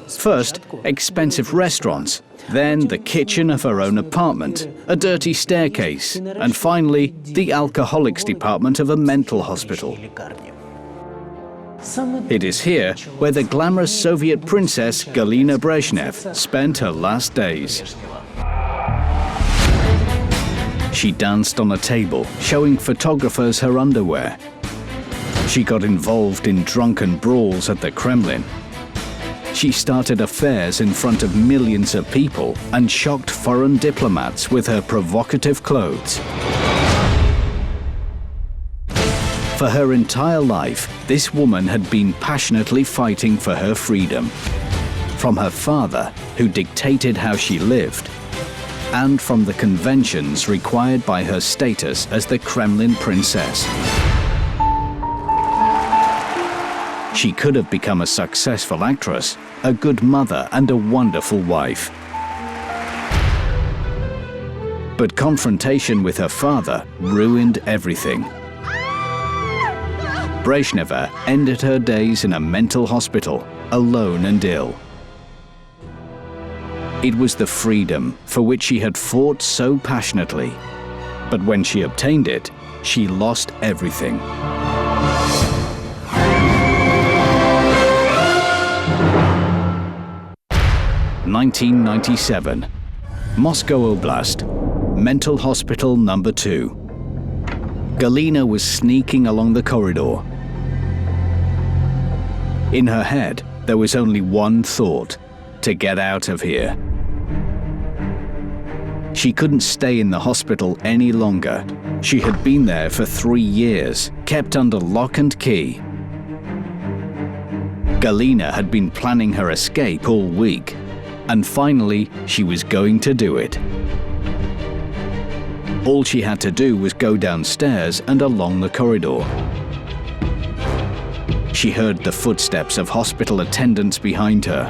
Speaker 1: First, expensive restaurants, then the kitchen of her own apartment, a dirty staircase, and finally, the alcoholics department of a mental hospital. It is here where the glamorous Soviet princess Galena Brezhneva spent her last days. She danced on a table, showing photographers her underwear. She got involved in drunken brawls at the Kremlin. She started affairs in front of millions of people and shocked foreign diplomats with her provocative clothes. For her entire life, this woman had been passionately fighting for her freedom. From her father, who dictated how she lived, and from the conventions required by her status as the Kremlin princess. She could have become a successful actress, a good mother, and a wonderful wife. But confrontation with her father ruined everything. Brezhneva ended her days in a mental hospital, alone and ill. It was the freedom for which she had fought so passionately. But when she obtained it, she lost everything. (1997), Moscow Oblast, Mental Hospital Number 2. Galena was sneaking along the corridor. In her head, there was only one thought: to get out of here. She couldn't stay in the hospital any longer. She had been there for 3 years, kept under lock and key. Galena had been planning her escape all week, and finally, she was going to do it. All she had to do was go downstairs and along the corridor. She heard the footsteps of hospital attendants behind her.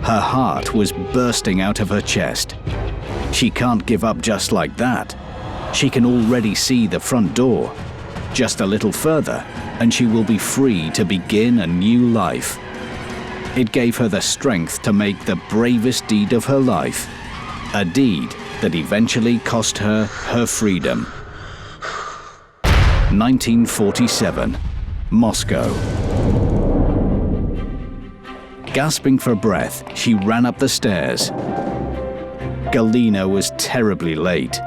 Speaker 1: Her heart was bursting out of her chest. She can't give up just like that. She can already see the front door. Just a little further, and she will be free to begin a new life. It gave her the strength to make the bravest deed of her life, a deed that eventually cost her her freedom. 1947, Moscow. Gasping for breath, she ran up the stairs. Galena was terribly late.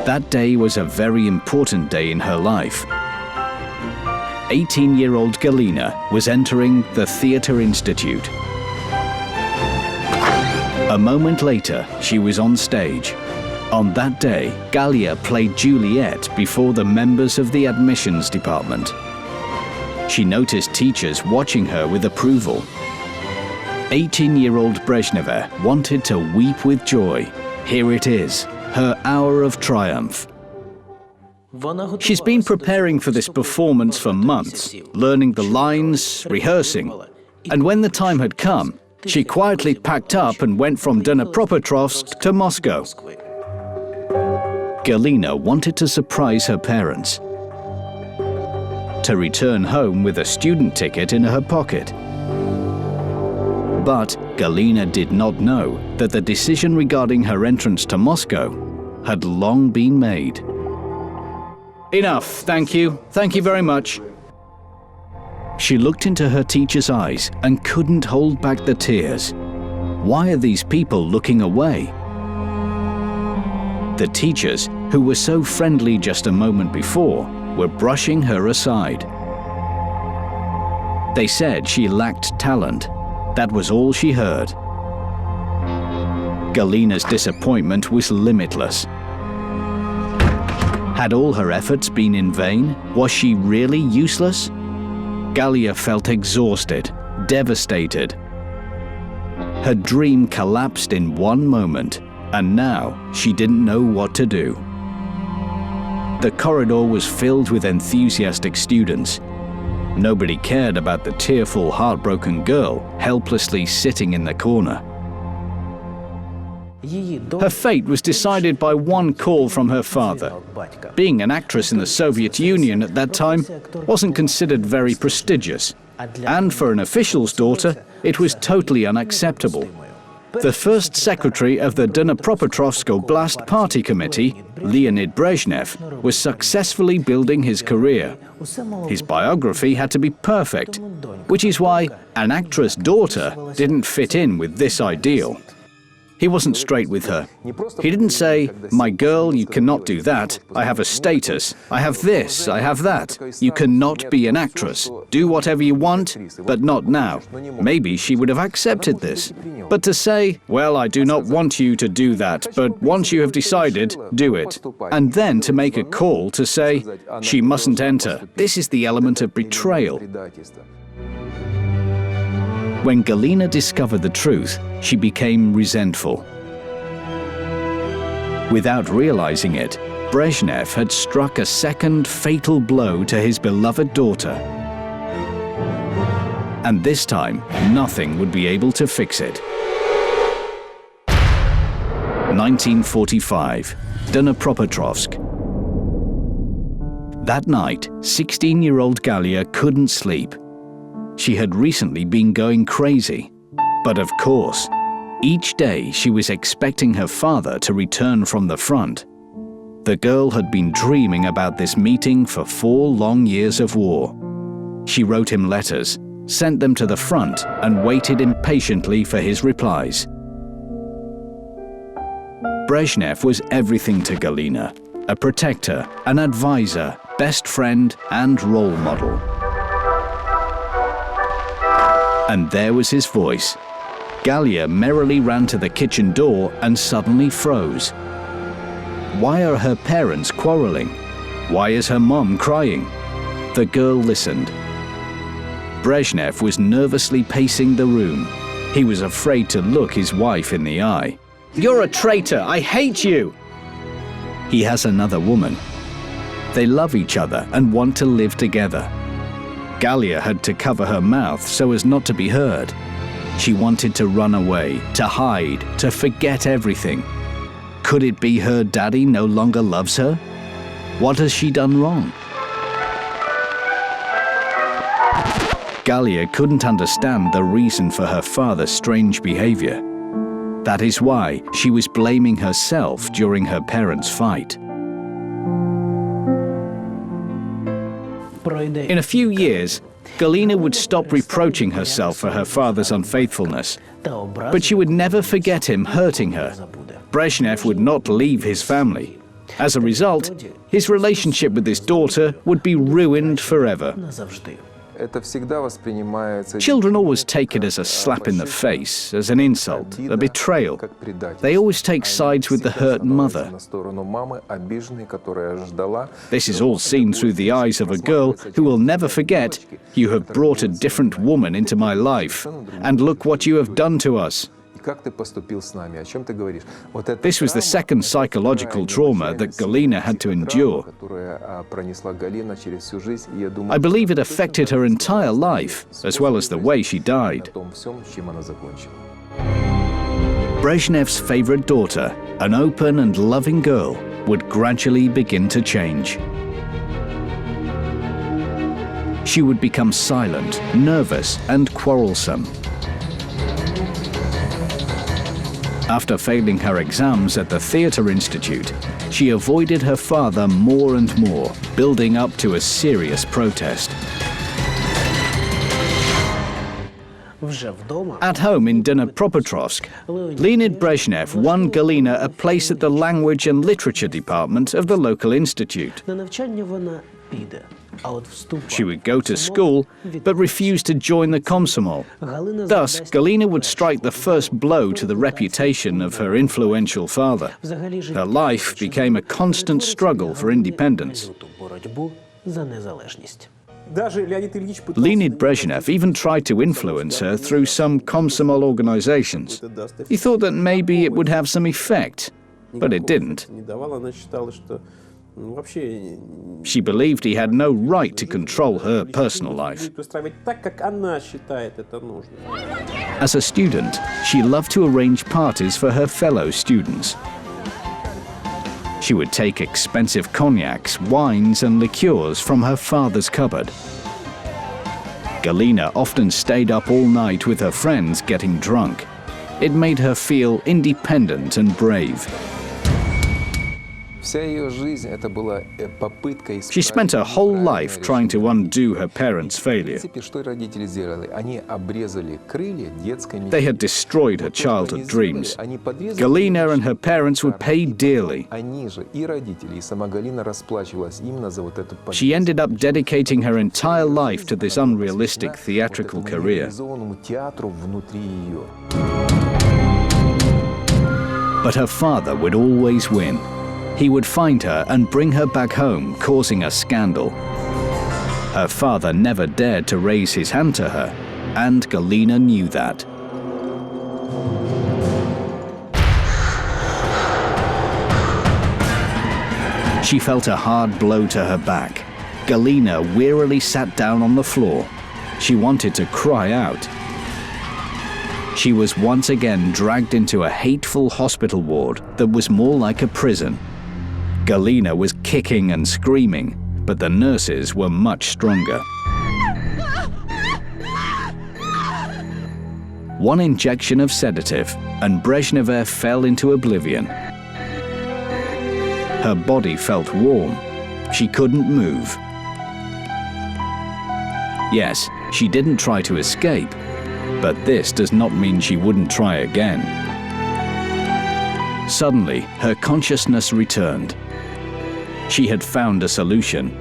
Speaker 1: That day was a very important day in her life. 18-year-old Galena was entering the Theatre Institute. A moment later, she was on stage. On that day, Galia played Juliet before the members of the admissions department. She noticed teachers watching her with approval. 18-year-old Brezhneva wanted to weep with joy. Here it is, her hour of triumph. She's been preparing for this performance for months, learning the lines, rehearsing. And when the time had come, she quietly packed up and went from Dnipropetrovsk to Moscow. Galena wanted to surprise her parents, to return home with a student ticket in her pocket. But Galena did not know that the decision regarding her entrance to Moscow had long been made. Enough, thank you. Thank you very much. She looked into her teacher's eyes and couldn't hold back the tears. Why are these people looking away? The teachers, who were so friendly just a moment before, were brushing her aside. They said she lacked talent. That was all she heard. Galena's disappointment was limitless. Had all her efforts been in vain? Was she really useless? Galia felt exhausted, devastated. Her dream collapsed in one moment, and now she didn't know what to do. The corridor was filled with enthusiastic students. Nobody cared about the tearful, heartbroken girl helplessly sitting in the corner. Her fate was decided by one call from her father. Being an actress in the Soviet Union at that time wasn't considered very prestigious, and for an official's daughter, it was totally unacceptable. The first secretary of the Dnipropetrovsk Oblast Party Committee, Leonid Brezhnev, was successfully building his career. His biography had to be perfect, which is why an actress' daughter didn't fit in with this ideal. He wasn't straight with her. He didn't say, "My girl, you cannot do that. I have a status. I have this, I have that. You cannot be an actress. Do whatever you want, but not now." Maybe she would have accepted this. But to say, "Well, I do not want you to do that, but once you have decided, do it." And then to make a call to say, "She mustn't enter." This is the element of betrayal. When Galena discovered the truth, she became resentful. Without realizing it, Brezhnev had struck a second fatal blow to his beloved daughter. And this time, nothing would be able to fix it. 1945, Dnipropetrovsk. That night, 16-year-old Galia couldn't sleep. She had recently been going crazy. But of course, each day she was expecting her father to return from the front. The girl had been dreaming about this meeting for 4 long years of war. She wrote him letters, sent them to the front, and waited impatiently for his replies. Brezhnev was everything to Galena, a protector, an advisor, best friend, and role model. And there was his voice. Galia merrily ran to the kitchen door and suddenly froze. Why are her parents quarreling? Why is her mom crying? The girl listened. Brezhnev was nervously pacing the room. He was afraid to look his wife in the eye. "You're a traitor! I hate you!" He has another woman. They love each other and want to live together. Galia had to cover her mouth so as not to be heard. She wanted to run away, to hide, to forget everything. Could it be her daddy no longer loves her? What has she done wrong? Galia couldn't understand the reason for her father's strange behavior. That is why she was blaming herself during her parents' fight. In a few years, Galena would stop reproaching herself for her father's unfaithfulness, but she would never forget him hurting her. Brezhnev would not leave his family. As a result, his relationship with his daughter would be ruined forever. Children always take it as a slap in the face, as an insult, a betrayal. They always take sides with the hurt mother. This is all seen through the eyes of a girl who will never forget, "You have brought a different woman into my life, and look what you have done to us." This was the second psychological trauma that Galena had to endure. I believe it affected her entire life, as well as the way she died. Brezhnev's favorite daughter, an open and loving girl, would gradually begin to change. She would become silent, nervous, and quarrelsome. After failing her exams at the Theatre Institute, she avoided her father more and more, building up to a serious protest. At home in Dnipropetrovsk, Leonid Brezhnev won Galena a place at the Language and Literature Department of the local institute. She would go to school, but refused to join the Komsomol. Thus, Galena would strike the first blow to the reputation of her influential father. Her life became a constant struggle for independence. Leonid Brezhnev even tried to influence her through some Komsomol organizations. He thought that maybe it would have some effect, but it didn't. She believed he had no right to control her personal life. As a student, she loved to arrange parties for her fellow students. She would take expensive cognacs, wines, and liqueurs from her father's cupboard. Galena often stayed up all night with her friends getting drunk. It made her feel independent and brave. She spent her whole life trying to undo her parents' failure. They had destroyed her childhood dreams. Galena and her parents would pay dearly. She ended up dedicating her entire life to this unrealistic theatrical career. But her father would always win. He would find her and bring her back home, causing a scandal. Her father never dared to raise his hand to her, and Galena knew that. She felt a hard blow to her back. Galena wearily sat down on the floor. She wanted to cry out. She was once again dragged into a hateful hospital ward that was more like a prison. Galena was kicking and screaming, but the nurses were much stronger. One injection of sedative, and Brezhneva fell into oblivion. Her body felt warm. She couldn't move. Yes, she didn't try to escape, but this does not mean she wouldn't try again. Suddenly, her consciousness returned. She had found a solution.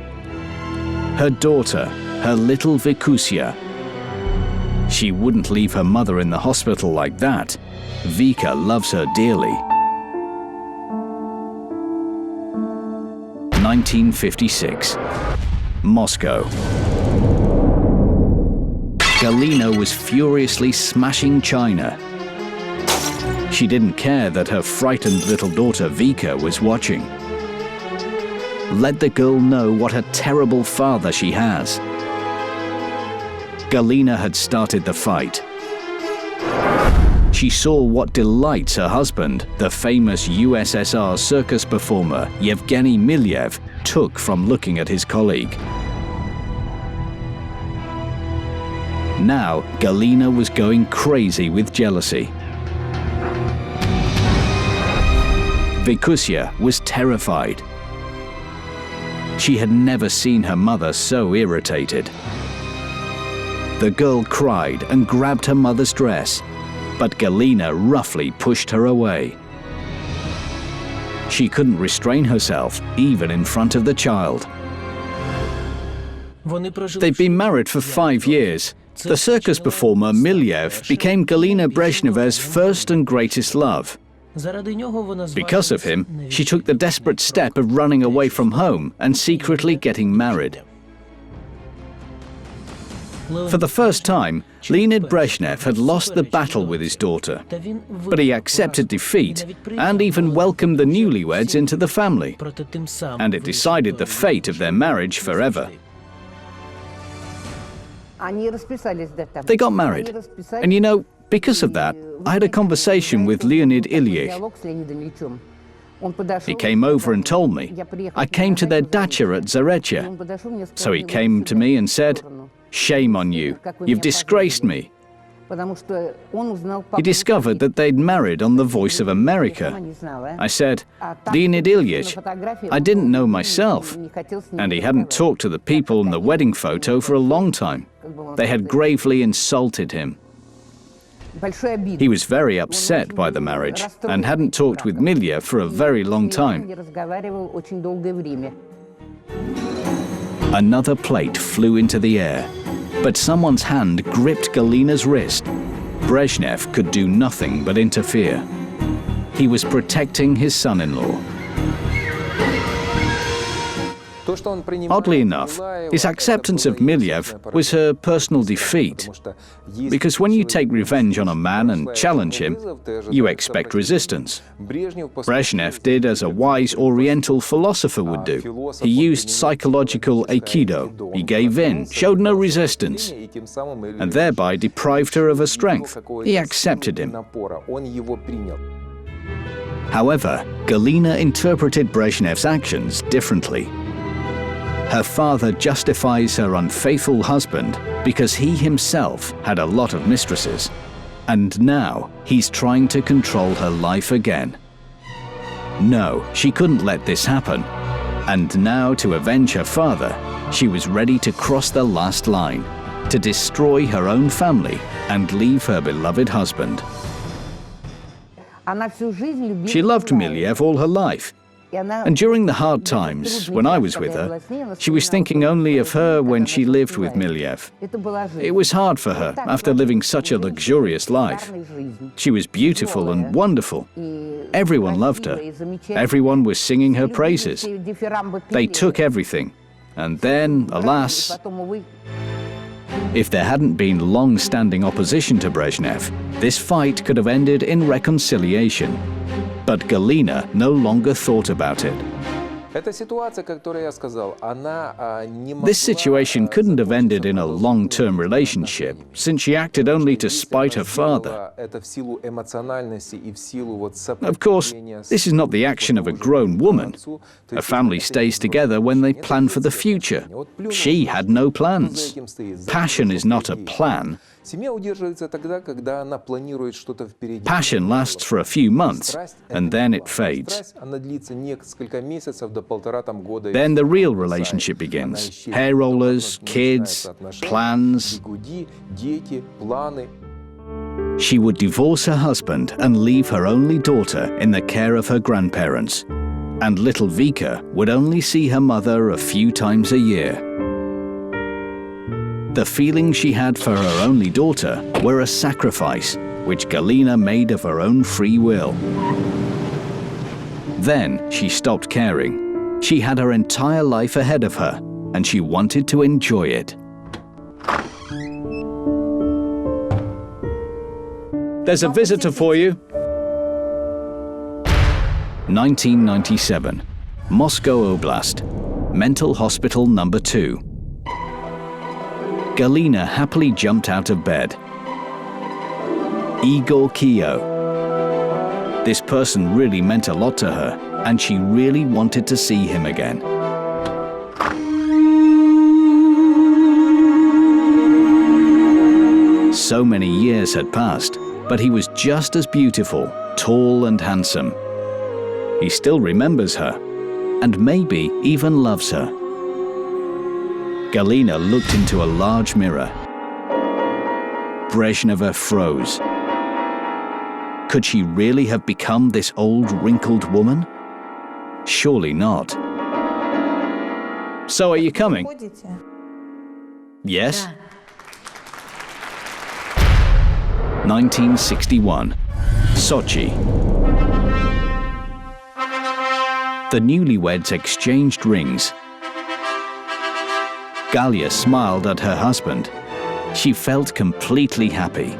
Speaker 1: Her daughter, her little Vikusia. She wouldn't leave her mother in the hospital like that. Vika loves her dearly. 1956. Moscow. Galena was furiously smashing china. She didn't care that her frightened little daughter Vika was watching. Let the girl know what a terrible father she has. Galena had started the fight. She saw what delights her husband, the famous USSR circus performer Yevgeny Milyev, took from looking at his colleague. Now, Galena was going crazy with jealousy. Vikusia was terrified. She had never seen her mother so irritated. The girl cried and grabbed her mother's dress, but Galena roughly pushed her away. She couldn't restrain herself, even in front of the child. They'd been married for 5 years. The circus performer Milyev became Galena Brezhneva's first and greatest love. Because of him, she took the desperate step of running away from home and secretly getting married. For the first time, Leonid Brezhnev had lost the battle with his daughter, but he accepted defeat and even welcomed the newlyweds into the family, and it decided the fate of their marriage forever. They got married, and you know, because of that, I had a conversation with Leonid Ilyich. He came over and told me. I came to their dacha at Zarechya. So he came to me and said, "Shame on you, you've disgraced me." He discovered that they'd married on The Voice of America. I said, "Leonid Ilyich, I didn't know myself." And he hadn't talked to the people in the wedding photo for a long time. They had gravely insulted him. He was very upset by the marriage and hadn't talked with Milya for a very long time. Another plate flew into the air, but someone's hand gripped Galena's wrist. Brezhnev could do nothing but interfere. He was protecting his son-in-law. Oddly enough, his acceptance of Milyev was her personal defeat. Because when you take revenge on a man and challenge him, you expect resistance. Brezhnev did as a wise Oriental philosopher would do. He used psychological aikido. He gave in, showed no resistance, and thereby deprived her of her strength. He accepted him. However, Galena interpreted Brezhnev's actions differently. Her father justifies her unfaithful husband because he himself had a lot of mistresses. And now he's trying to control her life again. No, she couldn't let this happen. And now, to avenge her father, she was ready to cross the last line, to destroy her own family and leave her beloved husband. She loved Milyev all her life. And during the hard times, when I was with her, she was thinking only of her when she lived with Milyev. It was hard for her after living such a luxurious life. She was beautiful and wonderful. Everyone loved her. Everyone was singing her praises. They took everything. And then, alas, if there hadn't been long-standing opposition to Brezhnev, this fight could have ended in reconciliation. But Galena no longer thought about it. This situation couldn't have ended in a long-term relationship, since she acted only to spite her father. Of course, this is not the action of a grown woman. A family stays together when they plan for the future. She had no plans. Passion is not a plan. Passion lasts for a few months, and then it fades. Then the real relationship begins. Hair rollers, kids, plans. She would divorce her husband and leave her only daughter in the care of her grandparents. And little Vika would only see her mother a few times a year. The feelings she had for her only daughter were a sacrifice, which Galena made of her own free will. Then she stopped caring. She had her entire life ahead of her, and she wanted to enjoy it. There's a visitor for you. 1997, Moscow Oblast, Mental Hospital number 2. Galena happily jumped out of bed. Igor Kyo. This person really meant a lot to her, and she really wanted to see him again. So many years had passed, but he was just as beautiful, tall and handsome. He still remembers her, and maybe even loves her. Galena looked into a large mirror. Brezhneva froze. Could she really have become this old, wrinkled woman? Surely not. So are you coming? Yes. 1961, Sochi. The newlyweds exchanged rings. Galia smiled at her husband. She felt completely happy.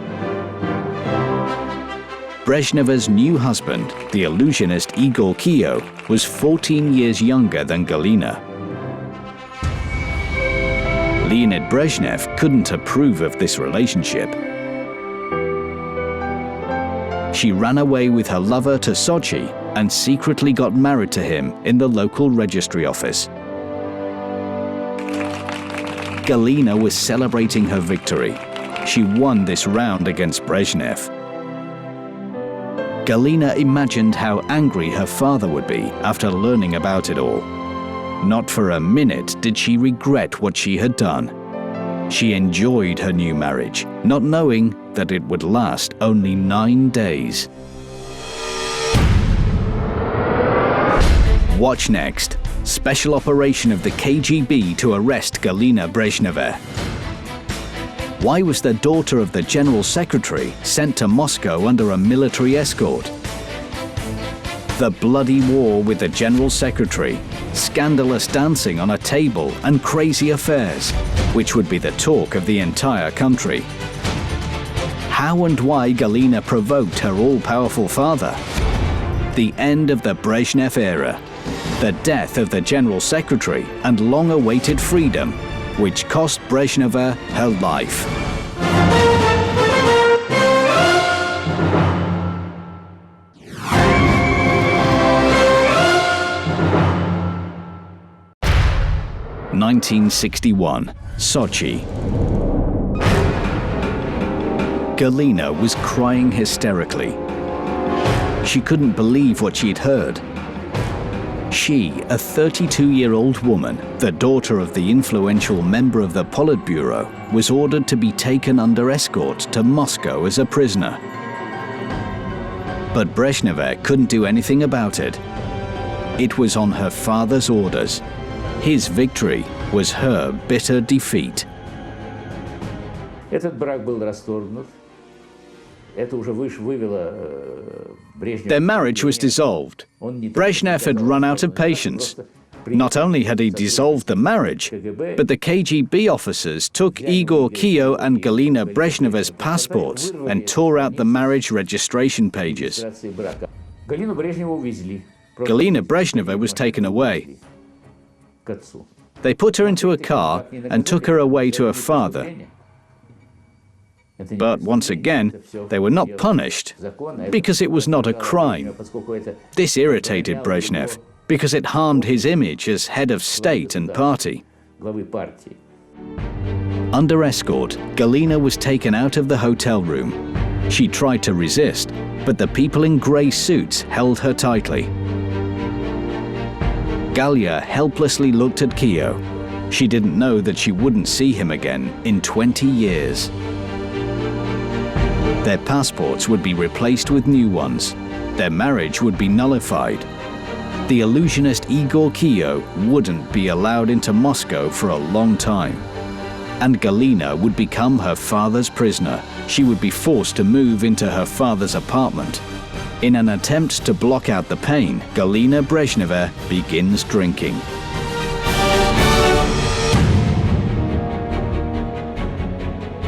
Speaker 1: Brezhneva's new husband, the illusionist Igor Kyiv, was 14 years younger than Galena. Leonid Brezhnev couldn't approve of this relationship. She ran away with her lover to Sochi and secretly got married to him in the local registry office. Galena was celebrating her victory. She won this round against Brezhnev. Galena imagined how angry her father would be after learning about it all. Not for a minute did she regret what she had done. She enjoyed her new marriage, not knowing that it would last only 9 days. Watch next. Special operation of the KGB to arrest Galena Brezhneva. Why was the daughter of the General Secretary sent to Moscow under a military escort? The bloody war with the General Secretary, scandalous dancing on a table and crazy affairs, which would be the talk of the entire country. How and why Galena provoked her all-powerful father. The end of the Brezhnev era. The death of the General Secretary and long-awaited freedom, which cost Brezhneva her life. (1961) Sochi. Galena was crying hysterically. She couldn't believe what she'd heard. She, a 32-year-old woman, the daughter of the influential member of the Politburo, was ordered to be taken under escort to Moscow as a prisoner. But Brezhneva couldn't do anything about it. It was on her father's orders. His victory was her bitter defeat. Their marriage was dissolved. Brezhnev had run out of patience. Not only had he dissolved the marriage, but the KGB officers took Igor Kyiv and Galena Brezhneva's passports and tore out the marriage registration pages. Galena Brezhneva was taken away. They put her into a car and took her away to her father. But once again, they were not punished because it was not a crime. This irritated Brezhnev because it harmed his image as head of state and party. Under escort, Galena was taken out of the hotel room. She tried to resist, but the people in grey suits held her tightly. Galia helplessly looked at Kyiv. She didn't know that she wouldn't see him again in 20 years. Their passports would be replaced with new ones. Their marriage would be nullified. The illusionist Igor Kyiv wouldn't be allowed into Moscow for a long time. And Galena would become her father's prisoner. She would be forced to move into her father's apartment. In an attempt to block out the pain, Galena Brezhneva begins drinking.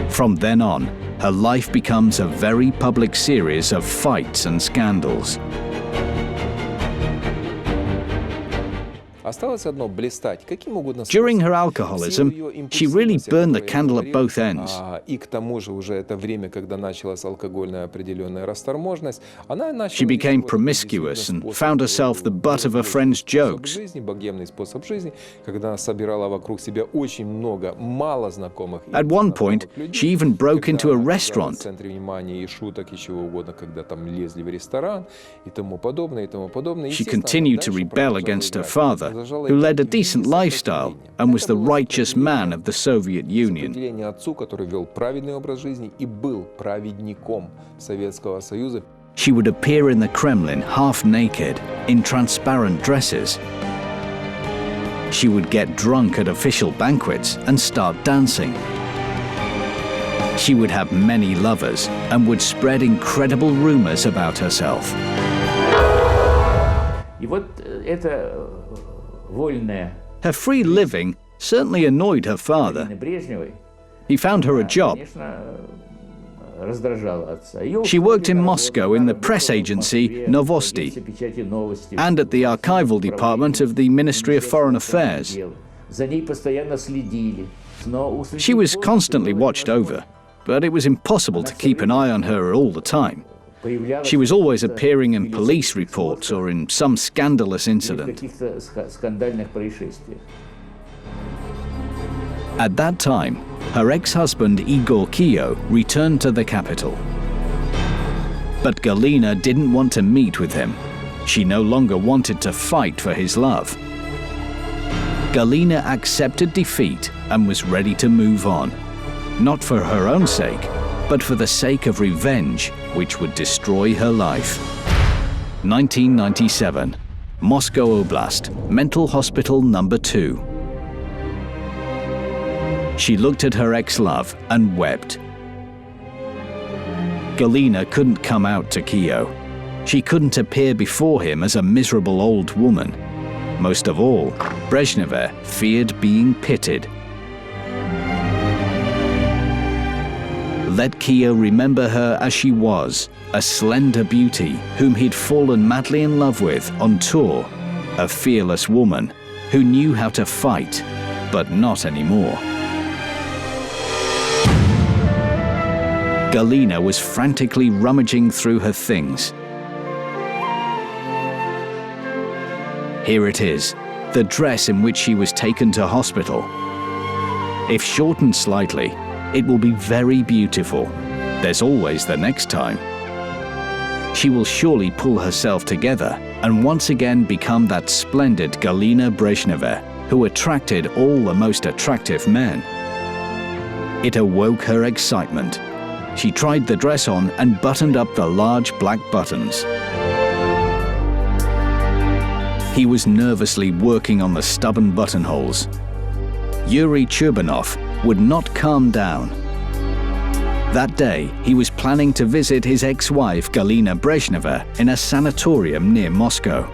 Speaker 1: From then on, her life becomes a very public series of fights and scandals. During her alcoholism, she really burned the candle at both ends. She became promiscuous and found herself the butt of her friends' jokes. At one point, she even broke into a restaurant. She continued to rebel against her father, who led a decent lifestyle and was the righteous man of the Soviet Union. She would appear in the Kremlin half naked, in transparent dresses. She would get drunk at official banquets and start dancing. She would have many lovers and would spread incredible rumors about herself. Her free living certainly annoyed her father. He found her a job. She worked in Moscow in the press agency Novosti and at the archival department of the Ministry of Foreign Affairs. She was constantly watched over, but it was impossible to keep an eye on her all the time. She was always appearing in police reports or in some scandalous incident. At that time, her ex-husband Igor Kyiv returned to the capital. But Galena didn't want to meet with him. She no longer wanted to fight for his love. Galena accepted defeat and was ready to move on, not for her own sake, but for the sake of revenge, which would destroy her life. 1997, Moscow Oblast, Mental Hospital Number 2. She looked at her ex-love and wept. Galena couldn't come out to Kyiv. She couldn't appear before him as a miserable old woman. Most of all, Brezhneva feared being pitted. Let Kyiv remember her as she was, a slender beauty whom he'd fallen madly in love with on tour, a fearless woman who knew how to fight, but not anymore. Galena was frantically rummaging through her things. Here it is, the dress in which she was taken to hospital. If shortened slightly, it will be very beautiful. There's always the next time. She will surely pull herself together and once again become that splendid Galena Brezhneva who attracted all the most attractive men. It awoke her excitement. She tried the dress on and buttoned up the large black buttons. He was nervously working on the stubborn buttonholes. Yuri Churbanov would not calm down. That day, he was planning to visit his ex-wife Galena Brezhneva in a sanatorium near Moscow.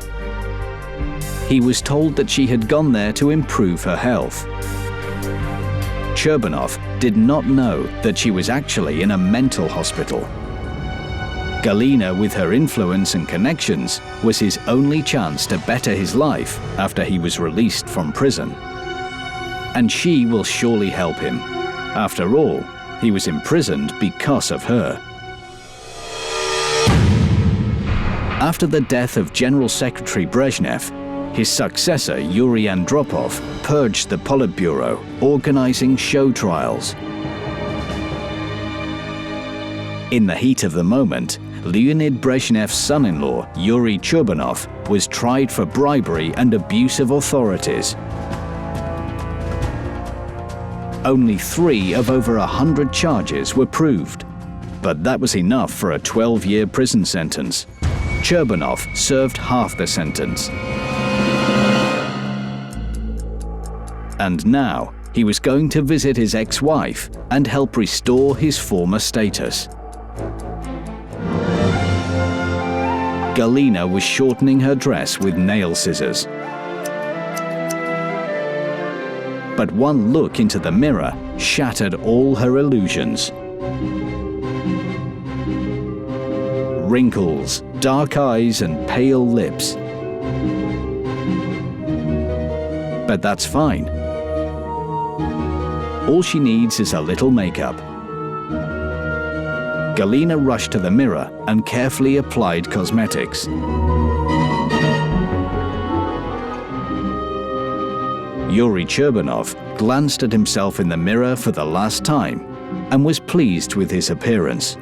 Speaker 1: He was told that she had gone there to improve her health. Churbanov did not know that she was actually in a mental hospital. Galena, with her influence and connections, was his only chance to better his life after he was released from prison. And she will surely help him. After all, he was imprisoned because of her. After the death of General Secretary Brezhnev, his successor Yuri Andropov purged the Politburo, organizing show trials. In the heat of the moment, Leonid Brezhnev's son-in-law, Yuri Churbanov, was tried for bribery and abuse of authorities. Only 3 of over 100 charges were proved, but that was enough for a 12-year prison sentence. Churbanov served half the sentence. And now, he was going to visit his ex-wife and help restore his former status. Galena was shortening her dress with nail scissors. But one look into the mirror shattered all her illusions. Wrinkles, dark eyes, and pale lips. but that's fine. All she needs is a little makeup. Galena rushed to the mirror and carefully applied cosmetics. Yuri Cherbanov glanced at himself in the mirror for the last time and was pleased with his appearance.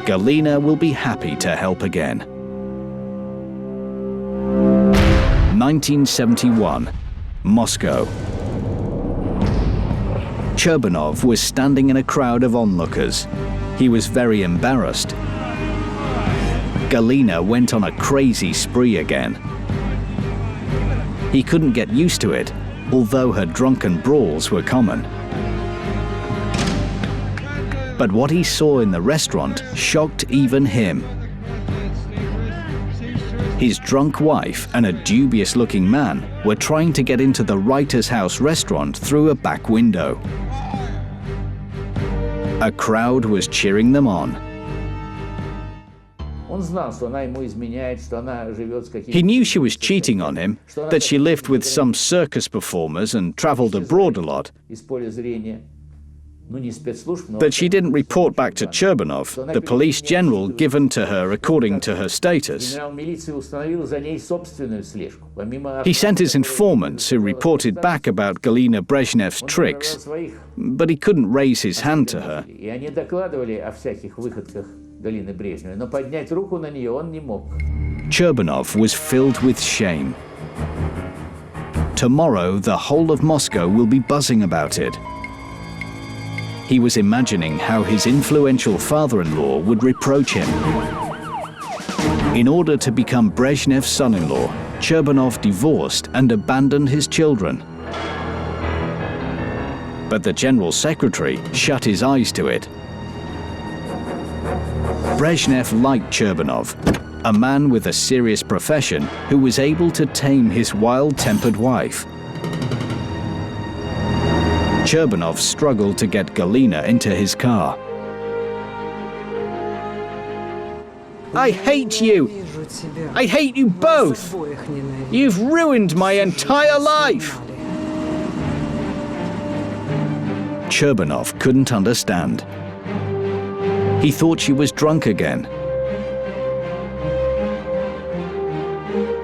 Speaker 1: Galena will be happy to help again. 1971, Moscow. Cherbanov was standing in a crowd of onlookers. He was very embarrassed. Galena went on a crazy spree again. He couldn't get used to it, although her drunken brawls were common. But what he saw in the restaurant shocked even him. His drunk wife and a dubious-looking man were trying to get into the Writer's House restaurant through a back window. A crowd was cheering them on. He knew she was cheating on him, that she lived with some circus performers and traveled abroad a lot. But she didn't report back to Cherbanov, the police general given to her according to her status. He sent his informants who reported back about Galena Brezhnev's tricks, but he couldn't raise his hand to her. Cherbanov was filled with shame. Tomorrow, the whole of Moscow will be buzzing about it. He was imagining how his influential father-in-law would reproach him. In order to become Brezhnev's son-in-law, Cherbanov divorced and abandoned his children. But the General Secretary shut his eyes to it. Brezhnev liked Cherbanov, a man with a serious profession who was able to tame his wild-tempered wife. Cherbanov struggled to get Galena into his car. I hate you! I hate you both! You've ruined my entire life! Cherbanov couldn't understand. He thought she was drunk again.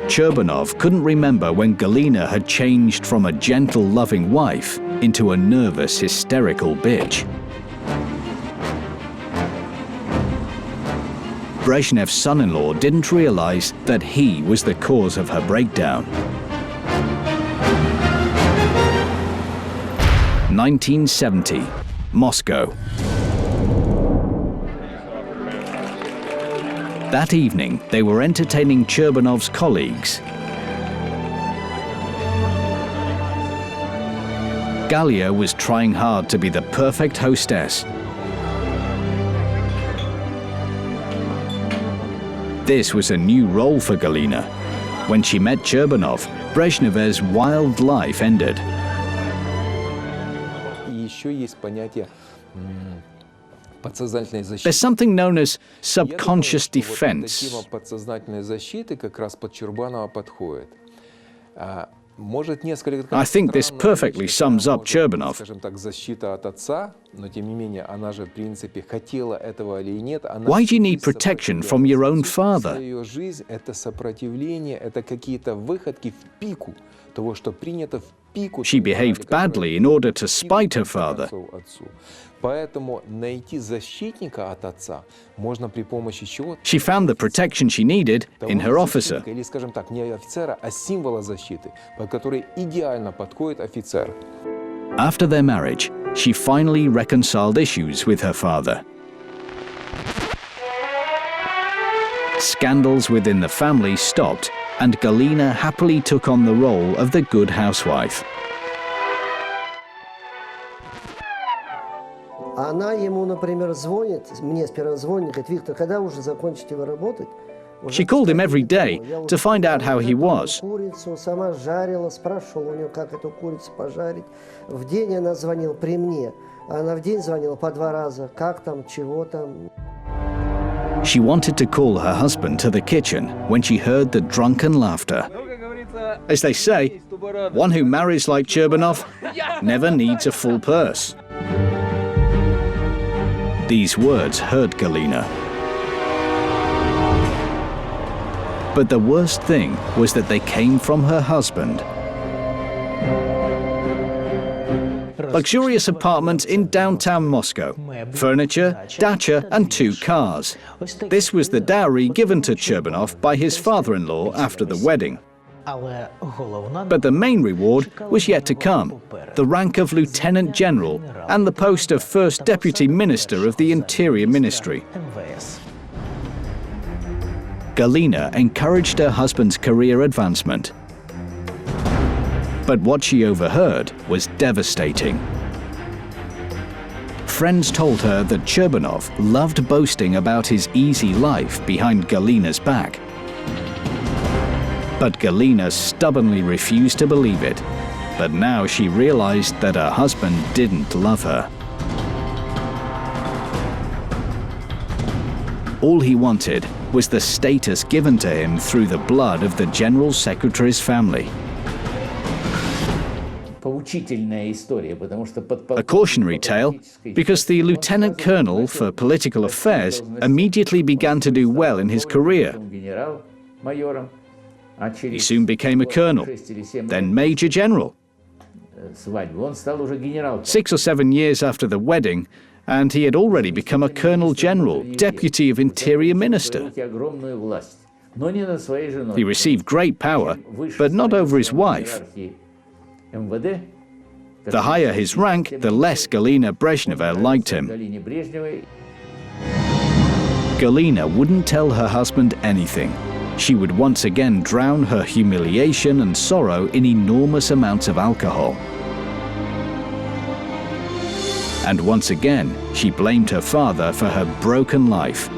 Speaker 1: Cherbanov couldn't remember when Galena had changed from a gentle, loving wife into a nervous, hysterical bitch. Brezhnev's son-in-law didn't realize that he was the cause of her breakdown. 1970, Moscow. That evening, they were entertaining Cherbanov's colleagues. Galia was trying hard to be the perfect hostess. This was a new role for Galena. When she met Cherbanov, Brezhneva's wild life ended. There's something known as subconscious defense. I think this perfectly sums up Cherbanov. Why do you need protection from your own father? She behaved badly in order to spite her father. She found the protection she needed in her officer. After their marriage, she finally reconciled issues with her father. Scandals within the family stopped, and Galena happily took on the role of the good housewife.
Speaker 3: Она ему, например, звонит, мне сперва звонит, говорит, Виктор, когда уже закончите вы работать?
Speaker 1: She called him every day to find out how he was.
Speaker 3: Курицу сама жарила, спрашивала у него, как эту курицу пожарить. В день она звонила при мне, она в день звонила по 2 раза, как там, чего там.
Speaker 1: She wanted to call her husband to the kitchen when she heard the drunken laughter. As they say, one who marries like Cherbanov never needs a full purse. These words hurt Galena. But the worst thing was that they came from her husband. Luxurious apartment in downtown Moscow, furniture, dacha and 2 cars. This was the dowry given to Cherbanov by his father-in-law after the wedding. But the main reward was yet to come, the rank of Lieutenant General and the post of First Deputy Minister of the Interior Ministry. Galena encouraged her husband's career advancement. But what she overheard was devastating. Friends told her that Cherbanov loved boasting about his easy life behind Galena's back. But Galena stubbornly refused to believe it. But now she realized that her husband didn't love her. All he wanted was the status given to him through the blood of the General Secretary's family. A cautionary tale, because the Lieutenant Colonel for Political Affairs immediately began to do well in his career. He soon became a colonel, then Major General. 6 or 7 years after the wedding, and he had already become a Colonel General, Deputy of Interior Minister. He received great power, but not over his wife. The higher his rank, the less Galena Brezhneva liked him. Galena wouldn't tell her husband anything. She would once again drown her humiliation and sorrow in enormous amounts of alcohol. And once again, she blamed her father for her broken life.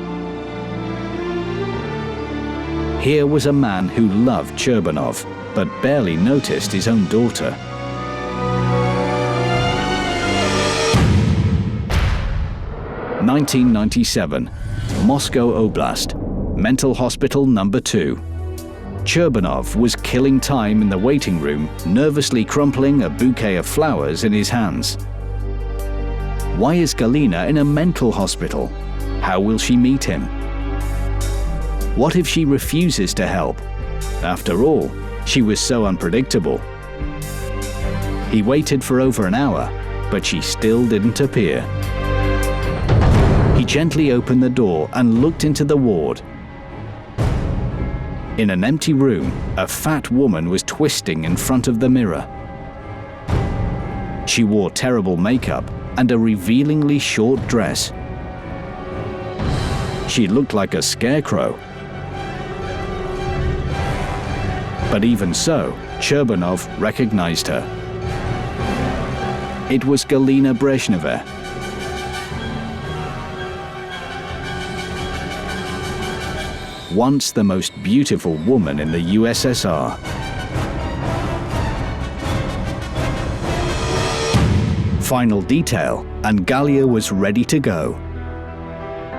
Speaker 1: Here was a man who loved Cherbanov, but barely noticed his own daughter. (1997), Moscow Oblast, Mental Hospital Number 2. Cherbanov was killing time in the waiting room, nervously crumpling a bouquet of flowers in his hands. Why is Galena in a mental hospital? How will she meet him? What if she refuses to help? After all, she was so unpredictable. He waited for over an hour, but she still didn't appear. He gently opened the door and looked into the ward. In an empty room, a fat woman was twisting in front of the mirror. She wore terrible makeup and a revealingly short dress. She looked like a scarecrow. But even so, Cherbanov recognized her. It was Galena Brezhneva. Once the most beautiful woman in the USSR. Final detail, and Galia was ready to go.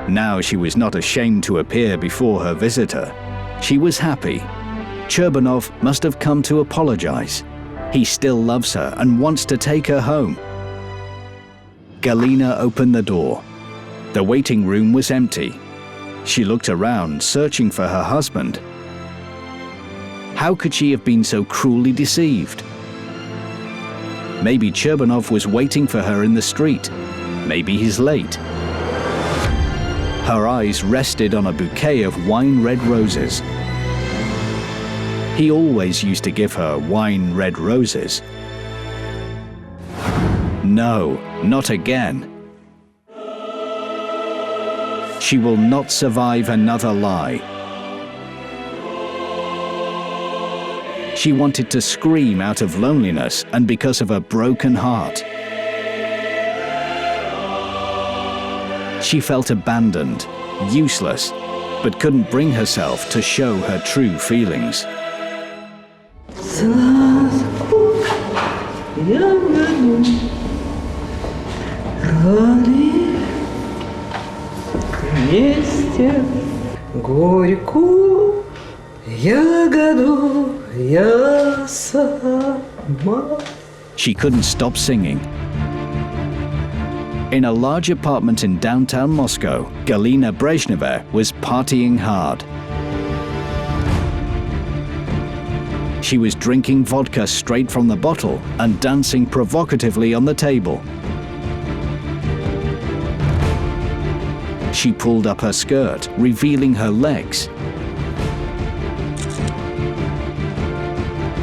Speaker 1: Now she was not ashamed to appear before her visitor. She was happy. Cherbanov must have come to apologize. He still loves her and wants to take her home. Galena opened the door. The waiting room was empty. She looked around, searching for her husband. How could she have been so cruelly deceived? Maybe Cherbanov was waiting for her in the street. Maybe he's late. Her eyes rested on a bouquet of wine-red roses. He always used to give her wine-red roses. No, not again. She will not survive another lie. She wanted to scream out of loneliness and because of a broken heart. She felt abandoned, useless, but couldn't bring herself to show her true feelings.
Speaker 3: Горькую ягоду Я сама.
Speaker 1: She couldn't stop singing. In a large apartment in downtown Moscow, Galena Brezhneva was partying hard. She was drinking vodka straight from the bottle and dancing provocatively on the table. She pulled up her skirt, revealing her legs.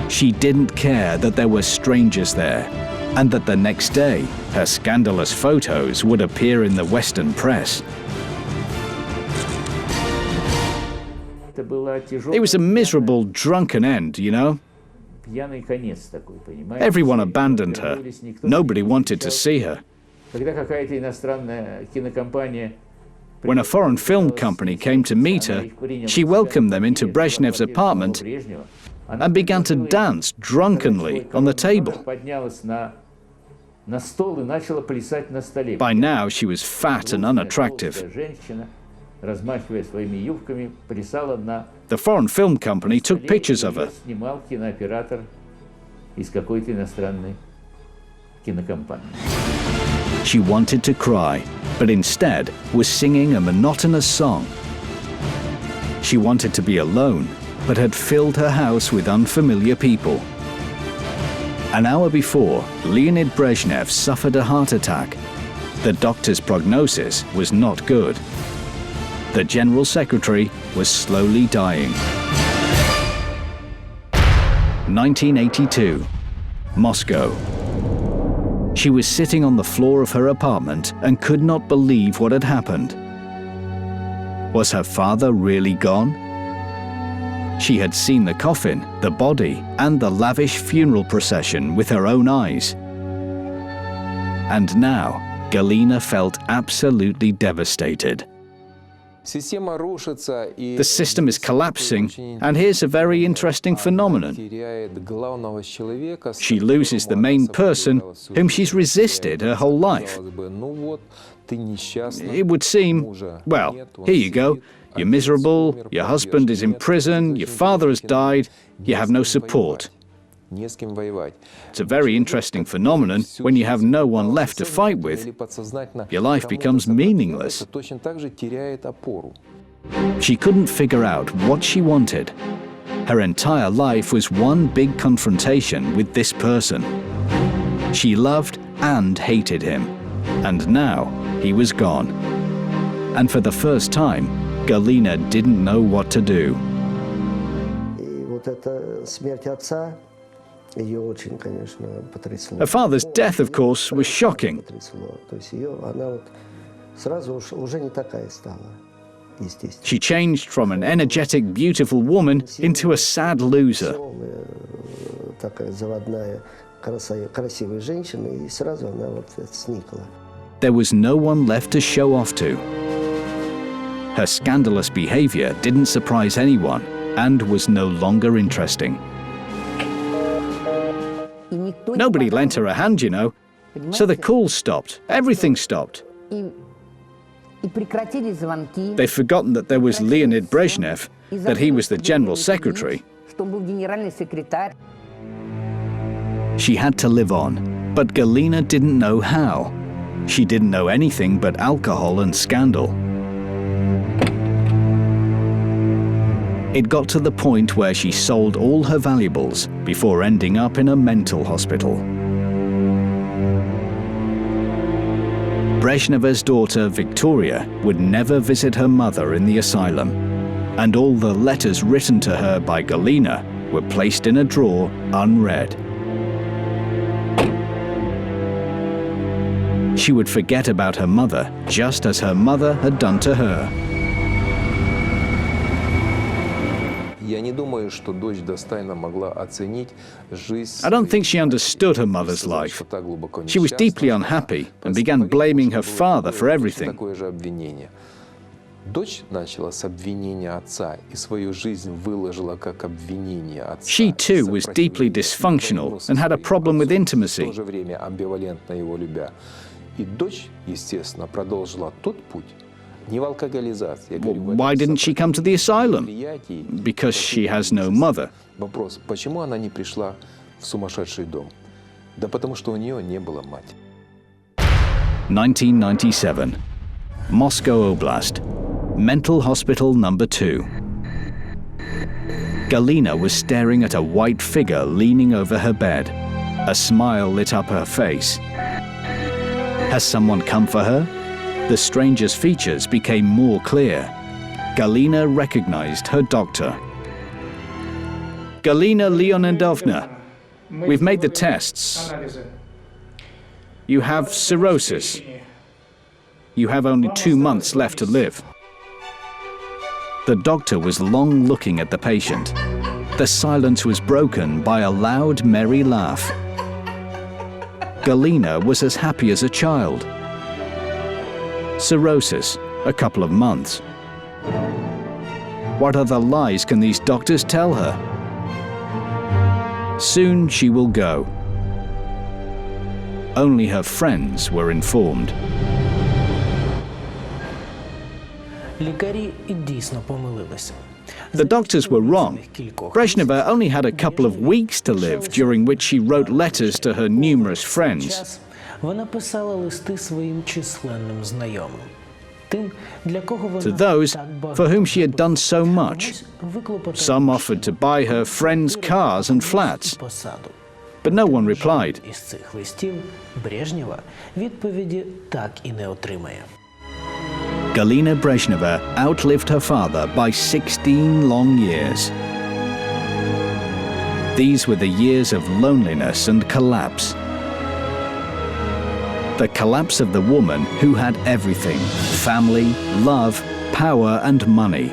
Speaker 1: She didn't care that there were strangers there, and that the next day, her scandalous photos would appear in the Western press. It was a miserable, drunken end, you know? Everyone abandoned her. Nobody wanted to see her. When a foreign film company came to meet her, she welcomed them into Brezhnev's apartment and began to dance drunkenly on the table. By now, she was fat and unattractive. The foreign film company took pictures of her. She wanted to cry, but instead was singing a monotonous song. She wanted to be alone, but had filled her house with unfamiliar people. An hour before, Leonid Brezhnev suffered a heart attack. The doctor's prognosis was not good. The General Secretary was slowly dying. 1982, Moscow. She was sitting on the floor of her apartment and could not believe what had happened. Was her father really gone? She had seen the coffin, the body, and the lavish funeral procession with her own eyes. And now, Galena felt absolutely devastated. The system is collapsing, and here's a very interesting phenomenon. She loses the main person whom she's resisted her whole life. It would seem, well, here you go. You're miserable, your husband is in prison, your father has died, you have no support. It's a very interesting phenomenon. When you have no one left to fight with, your life becomes meaningless. She couldn't figure out what she wanted. Her entire life was one big confrontation with this person. She loved and hated him, and now he was gone. And for the first time, Galena didn't know what to do. Her father's death, of course, was shocking. She changed from an energetic, beautiful woman into a sad loser. There was no one left to show off to. Her scandalous behavior didn't surprise anyone and was no longer interesting. Nobody lent her a hand, you know, so the calls stopped, everything stopped. They'd forgotten that there was Leonid Brezhnev, that he was the General Secretary. She had to live on, but Galena didn't know how. She didn't know anything but alcohol and scandal. It got to the point where she sold all her valuables before ending up in a mental hospital. Brezhneva's daughter, Victoria, would never visit her mother in the asylum, and all the letters written to her by Galena were placed in a drawer unread. She would forget about her mother, just as her mother had done to her. I don't think she understood her mother's life. She was deeply unhappy and began blaming her father for everything. She too was deeply dysfunctional and had a problem with intimacy. Why didn't she come to the asylum? Because she has no mother.
Speaker 4: Вопрос, почему она не пришла в сумасшедший дом? Да потому что у нее не было матери.
Speaker 1: 1997. Moscow Oblast. Mental Hospital number 2. Galena was staring at a white figure leaning over her bed. A smile lit up her face. Has someone come for her? The stranger's features became more clear. Galena recognized her doctor. Galena Leonidovna, we've made the tests. You have cirrhosis. You have only 2 months left to live. The doctor was long looking at the patient. The silence was broken by a loud, merry laugh. Galena was as happy as a child. Cirrhosis, a couple of months. What other lies can these doctors tell her? Soon she will go. Only her friends were informed. The doctors were wrong. Brezhneva only had a couple of weeks to live, during which she wrote letters to her numerous friends. To those for whom she had done so much. Some offered to buy her friends cars and flats. But no one replied. Galena Brezhneva outlived her father by 16 long years. These were the years of loneliness and collapse. The collapse of the woman who had everything: family, love, power, and money.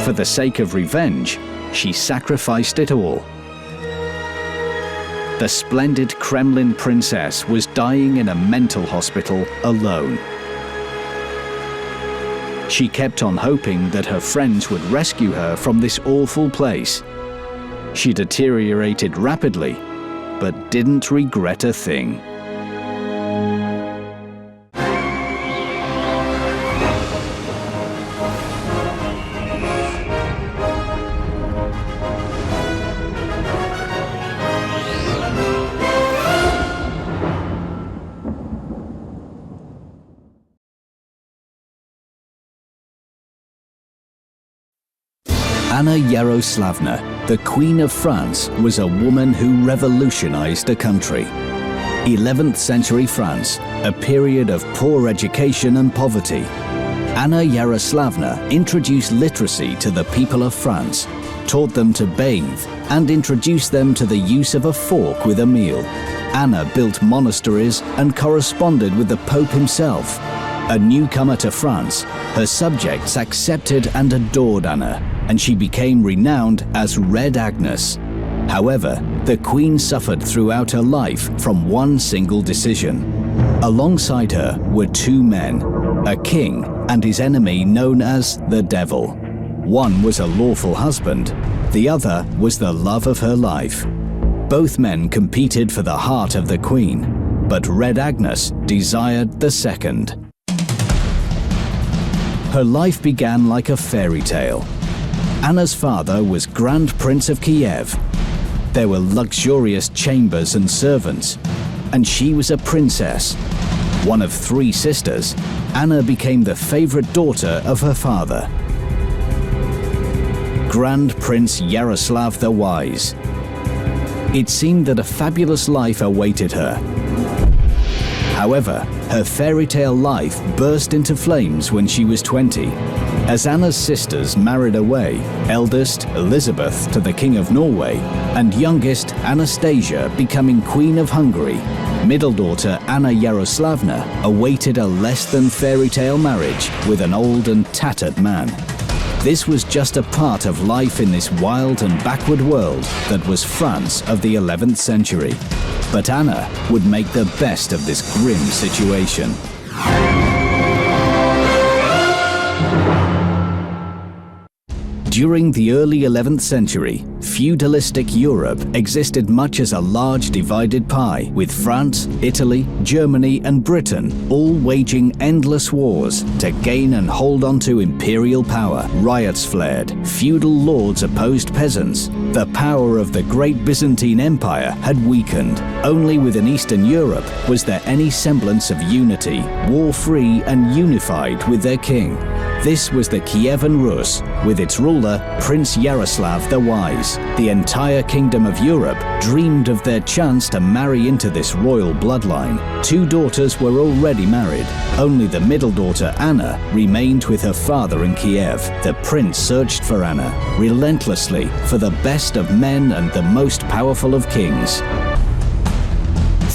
Speaker 1: For the sake of revenge, she sacrificed it all. The splendid Kremlin princess was dying in a mental hospital alone. She kept on hoping that her friends would rescue her from this awful place. She deteriorated rapidly, but didn't regret a thing. Anna Yaroslavna, the Queen of France, was a woman who revolutionized a country. 11th century France, a period of poor education and poverty. Anna Yaroslavna introduced literacy to the people of France, taught them to bathe, and introduced them to the use of a fork with a meal. Anna built monasteries and corresponded with the Pope himself. A newcomer to France, her subjects accepted and adored Anna, and she became renowned as Red Agnes. However, the Queen suffered throughout her life from one single decision. Alongside her were 2 men, a king and his enemy known as the Devil. One was a lawful husband, the other was the love of her life. Both men competed for the heart of the Queen, but Red Agnes desired the second. Her life began like a fairy tale. Anna's father was Grand Prince of Kiev. There were luxurious chambers and servants, and she was a princess. One of 3 sisters, Anna became the favorite daughter of her father, Grand Prince Yaroslav the Wise. It seemed that a fabulous life awaited her. However, her fairy tale life burst into flames when she was 20. As Anna's sisters married away, eldest Elizabeth to the King of Norway, and youngest Anastasia becoming Queen of Hungary, middle daughter Anna Yaroslavna awaited a less than fairy tale marriage with an old and tattered man. This was just a part of life in this wild and backward world that was France of the 11th century. But Anna would make the best of this grim situation. During the early 11th century, feudalistic Europe existed much as a large divided pie, with France, Italy, Germany and Britain all waging endless wars to gain and hold onto imperial power. Riots flared, feudal lords opposed peasants. The power of the great Byzantine Empire had weakened. Only within Eastern Europe was there any semblance of unity, war-free and unified with their king. This was the Kyiv Rus, with its ruler, Prince Yaroslav the Wise. The entire kingdom of Europe dreamed of their chance to marry into this royal bloodline. 2 daughters were already married. Only the middle daughter, Anna, remained with her father in Kiev. The prince searched for Anna, relentlessly, for the best of men and the most powerful of kings.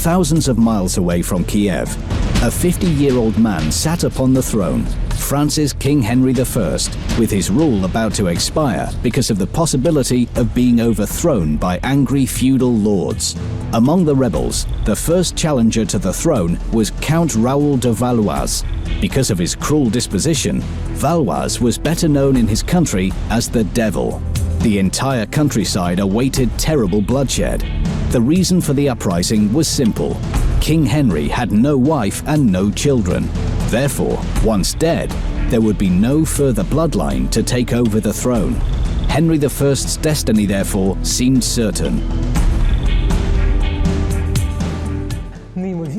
Speaker 1: Thousands of miles away from Kiev, a 50-year-old man sat upon the throne, France's King Henry I, with his rule about to expire because of the possibility of being overthrown by angry feudal lords. Among the rebels, the first challenger to the throne was Count Raoul de Valois. Because of his cruel disposition, Valois was better known in his country as the Devil. The entire countryside awaited terrible bloodshed. The reason for the uprising was simple. King Henry had no wife and no children. Therefore, once dead, there would be no further bloodline to take over the throne. Henry I's destiny, therefore, seemed certain.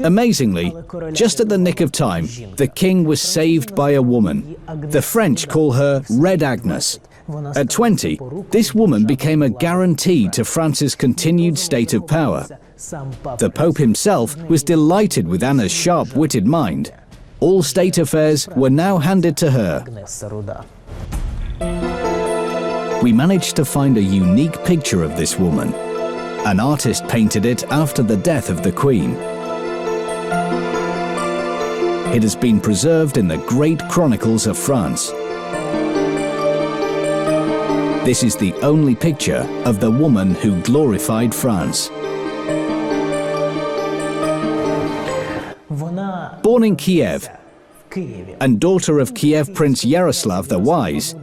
Speaker 1: Amazingly, just at the nick of time, the king was saved by a woman. The French call her Red Agnes. At 20, this woman became a guarantee to France's continued state of power. The Pope himself was delighted with Anna's sharp-witted mind. All state affairs were now handed to her. We managed to find a unique picture of this woman. An artist painted it after the death of the Queen. It has been preserved in the Great Chronicles of France. This is the only picture of the woman who glorified France. Born in Kiev and daughter of Kiev Prince Yaroslav the Wise,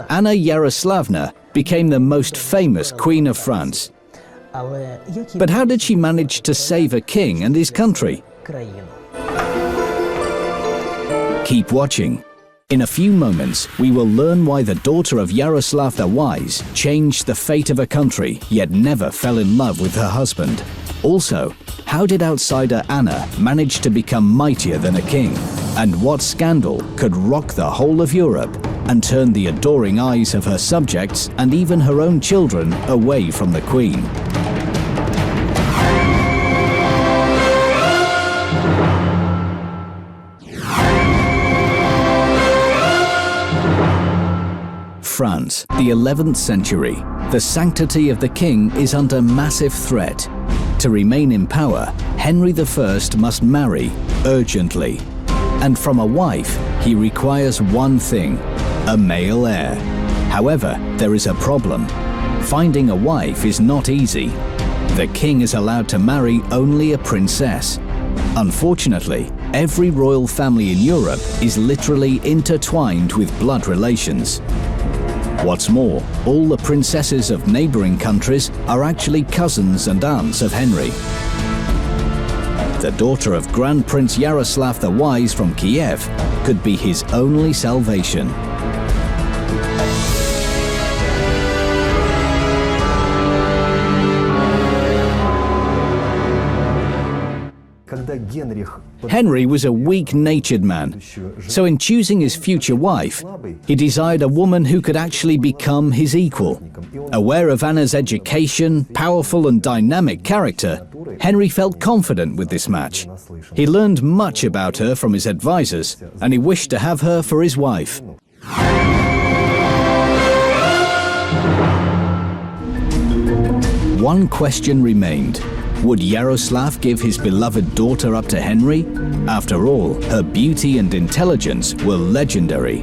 Speaker 1: Anna Yaroslavna became the most famous Queen of France. But how did she manage to save a king and his country? Keep watching. In a few moments, we will learn why the daughter of Yaroslav the Wise changed the fate of a country, yet never fell in love with her husband. Also, how did outsider Anna manage to become mightier than a king? And what scandal could rock the whole of Europe and turn the adoring eyes of her subjects and even her own children away from the Queen? France, the 11th century. The sanctity of the king is under massive threat. To remain in power, Henry I must marry urgently. And from a wife, he requires one thing: a male heir. However, there is a problem. Finding a wife is not easy. The king is allowed to marry only a princess. Unfortunately, every royal family in Europe is literally intertwined with blood relations. What's more, all the princesses of neighboring countries are actually cousins and aunts of Henry. The daughter of Grand Prince Yaroslav the Wise from Kiev could be his only salvation. Henry was a weak-natured man, so in choosing his future wife, he desired a woman who could actually become his equal. Aware of Anna's education, powerful and dynamic character, Henry felt confident with this match. He learned much about her from his advisors, and he wished to have her for his wife. One question remained. Would Yaroslav give his beloved daughter up to Henry? After all, her beauty and intelligence were legendary.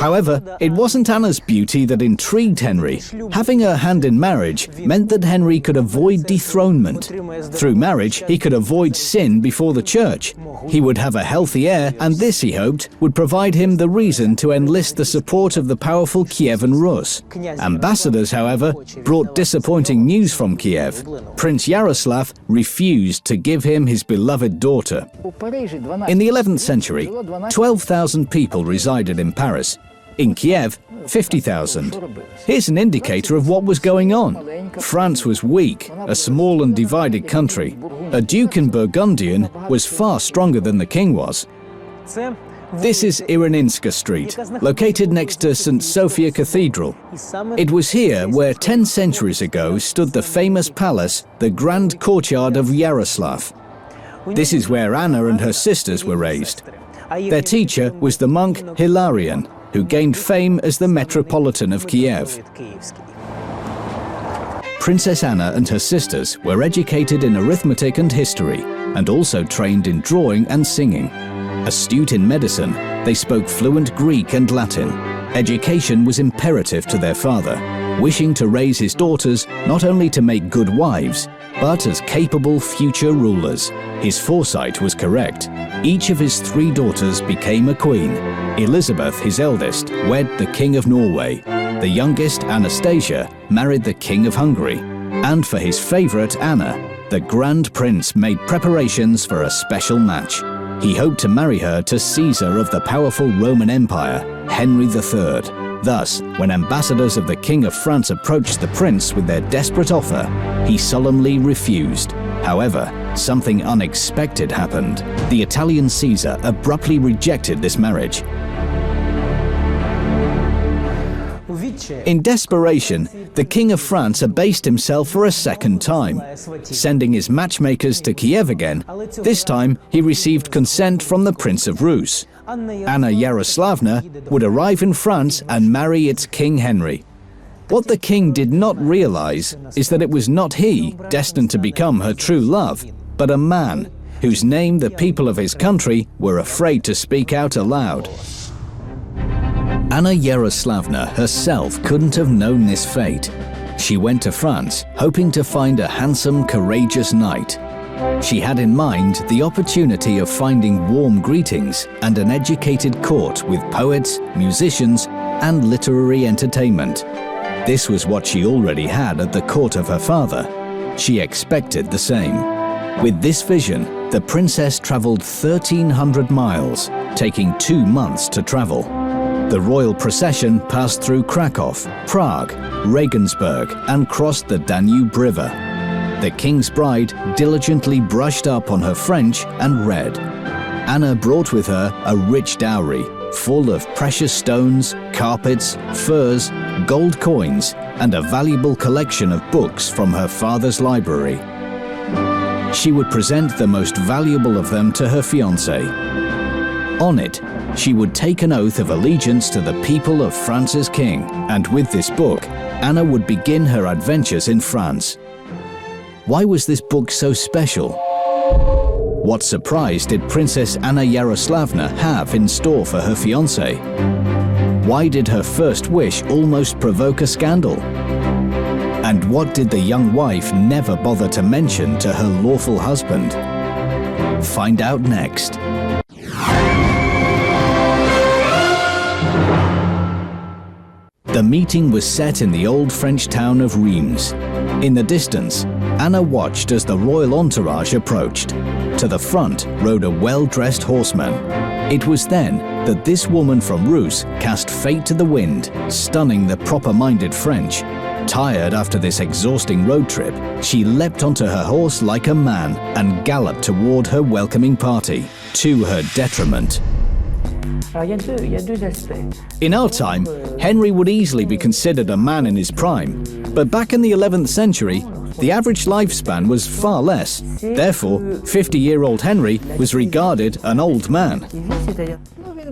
Speaker 1: However, it wasn't Anna's beauty that intrigued Henry. Having her hand in marriage meant that Henry could avoid dethronement. Through marriage, he could avoid sin before the church. He would have a healthy heir, and this, he hoped, would provide him the reason to enlist the support of the powerful Kyiv Rus. Ambassadors, however, brought disappointing news from Kiev. Prince Yaroslav refused to give him his beloved daughter. In the 11th century, 12,000 people resided in Paris. In Kiev, 50,000. Here's an indicator of what was going on. France was weak, a small and divided country. A duke in Burgundian was far stronger than the king was. This is Iraninska Street, located next to St. Sophia Cathedral. It was here where 10 centuries ago stood the famous palace, the Grand Courtyard of Yaroslav. This is where Anna and her sisters were raised. Their teacher was the monk Hilarion, who gained fame as the Metropolitan of Kiev. Princess Anna and her sisters were educated in arithmetic and history, and also trained in drawing and singing. Astute in medicine, they spoke fluent Greek and Latin. Education was imperative to their father, wishing to raise his daughters not only to make good wives, but as capable future rulers. His foresight was correct. Each of his 3 daughters became a queen. Elizabeth, his eldest, wed the King of Norway. The youngest, Anastasia, married the King of Hungary. And for his favorite, Anna, the Grand Prince made preparations for a special match. He hoped to marry her to Caesar of the powerful Roman Empire, Henry III. Thus, when ambassadors of the King of France approached the prince with their desperate offer, he solemnly refused. However, something unexpected happened. The Italian Caesar abruptly rejected this marriage. In desperation, the King of France abased himself for a second time, sending his matchmakers to Kiev again. This time, he received consent from the Prince of Rus. Anna Yaroslavna would arrive in France and marry its King Henry. What the king did not realize is that it was not he destined to become her true love, but a man whose name the people of his country were afraid to speak out aloud. Anna Yaroslavna herself couldn't have known this fate. She went to France, hoping to find a handsome, courageous knight. She had in mind the opportunity of finding warm greetings and an educated court with poets, musicians, and literary entertainment. This was what she already had at the court of her father. She expected the same. With this vision, the princess traveled 1,300 miles, taking 2 months to travel. The royal procession passed through Krakow, Prague, Regensburg, and crossed the Danube River. The king's bride diligently brushed up on her French and read. Anna brought with her a rich dowry, full of precious stones, carpets, furs, gold coins, and a valuable collection of books from her father's library. She would present the most valuable of them to her fiancé. On it, she would take an oath of allegiance to the people of France's king, and with this book, Anna would begin her adventures in France. Why was this book so special? What surprise did Princess Anna Yaroslavna have in store for her fiancé? Why did her first wish almost provoke a scandal? And what did the young wife never bother to mention to her lawful husband? Find out next. The meeting was set in the old French town of Reims. In the distance, Anna watched as the royal entourage approached. To the front rode a well-dressed horseman. It was then that this woman from Rus cast fate to the wind, stunning the proper-minded French. Tired after this exhausting road trip, she leapt onto her horse like a man and galloped toward her welcoming party, to her detriment. In our time, Henry would easily be considered a man in his prime, but back in the 11th century, the average lifespan was far less. Therefore, 50-year-old Henry was regarded an old man.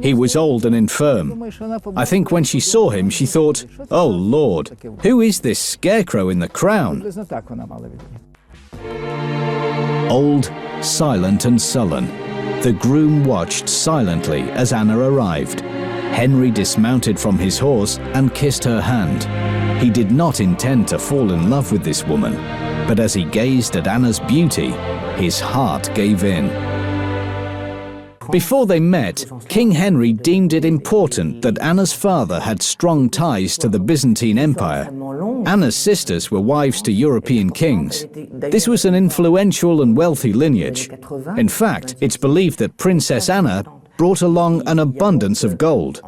Speaker 1: He was old and infirm. I think when she saw him, she thought, "Oh Lord, who is this scarecrow in the crown?" Old, silent and sullen, the groom watched silently as Anna arrived. Henry dismounted from his horse and kissed her hand. He did not intend to fall in love with this woman, but as he gazed at Anna's beauty, his heart gave in. Before they met, King Henry deemed it important that Anna's father had strong ties to the Byzantine Empire. Anna's sisters were wives to European kings. This was an influential and wealthy lineage. In fact, it's believed that Princess Anna brought along an abundance of gold.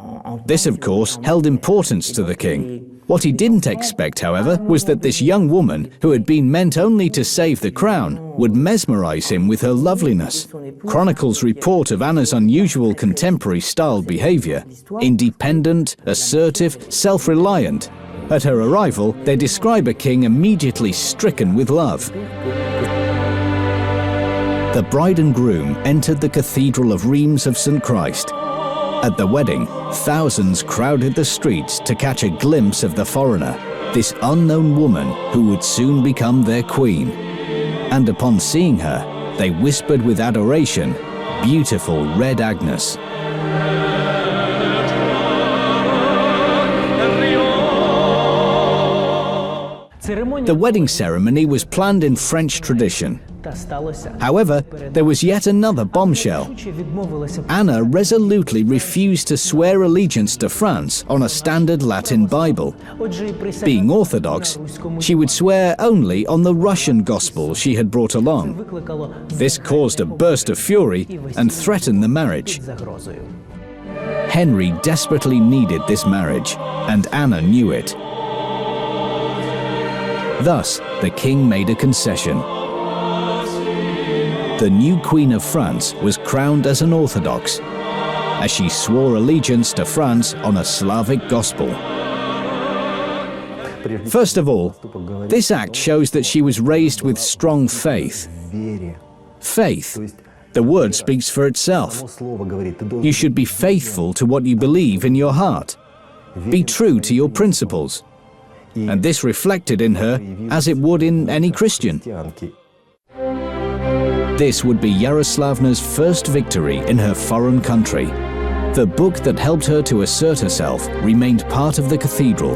Speaker 1: This, of course, held importance to the king. What he didn't expect, however, was that this young woman, who had been meant only to save the crown, would mesmerize him with her loveliness. Chronicles report of Anna's unusual contemporary-style behavior: independent, assertive, self-reliant. At her arrival, they describe a king immediately stricken with love. The bride and groom entered the Cathedral of Rheims of St. Christ. At the wedding, thousands crowded the streets to catch a glimpse of the foreigner, this unknown woman who would soon become their queen. And upon seeing her, they whispered with adoration, "Beautiful Red Agnes." The wedding ceremony was planned in French tradition. However, there was yet another bombshell. Anna resolutely refused to swear allegiance to France on a standard Latin Bible. Being Orthodox, she would swear only on the Russian gospel she had brought along. This caused a burst of fury and threatened the marriage. Henry desperately needed this marriage, and Anna knew it. Thus, the king made a concession. The new Queen of France was crowned as an Orthodox, as she swore allegiance to France on a Slavic gospel. First of all, this act shows that she was raised with strong faith. Faith. The word speaks for itself. You should be faithful to what you believe in your heart. Be true to your principles. And this reflected in her as it would in any Christian. This would be Yaroslavna's first victory in her foreign country. The book that helped her to assert herself remained part of the cathedral.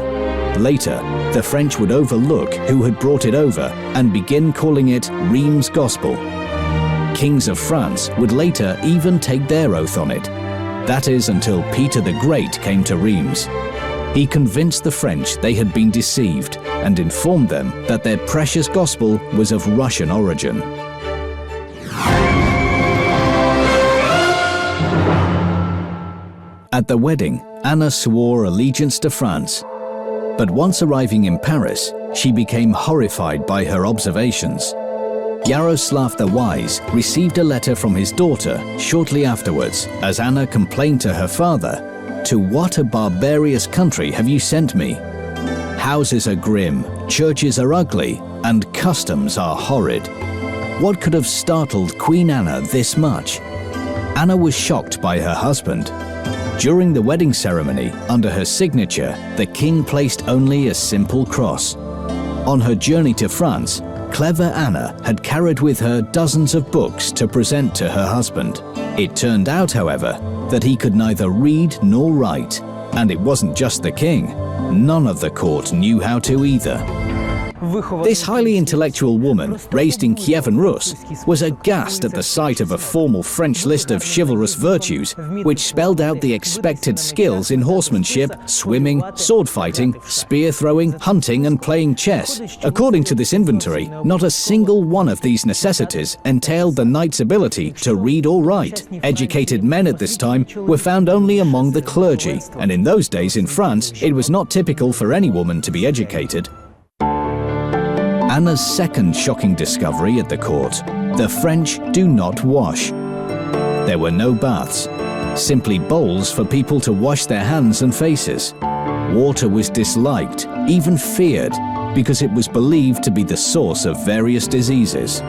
Speaker 1: Later, the French would overlook who had brought it over and begin calling it Rheims Gospel. Kings of France would later even take their oath on it. That is, until Peter the Great came to Rheims. He convinced the French they had been deceived and informed them that their precious gospel was of Russian origin. At the wedding, Anna swore allegiance to France. But once arriving in Paris, she became horrified by her observations. Yaroslav the Wise received a letter from his daughter shortly afterwards, as Anna complained to her father, "To what a barbarous country have you sent me? Houses are grim, churches are ugly, and customs are horrid." What could have startled Queen Anna this much? Anna was shocked by her husband. During the wedding ceremony, under her signature, the king placed only a simple cross. On her journey to France, clever Anna had carried with her dozens of books to present to her husband. It turned out, however, that he could neither read nor write. And it wasn't just the king. None of the court knew how to either. This highly intellectual woman, raised in Kyiv Rus, was aghast at the sight of a formal French list of chivalrous virtues, which spelled out the expected skills in horsemanship, swimming, sword fighting, spear throwing, hunting, and playing chess. According to this inventory, not a single one of these necessities entailed the knight's ability to read or write. Educated men at this time were found only among the clergy, and in those days in France, it was not typical for any woman to be educated. Anna's second shocking discovery at the court: the French do not wash. There were no baths, simply bowls for people to wash their hands and faces. Water was disliked, even feared, because it was believed to be the source of various diseases.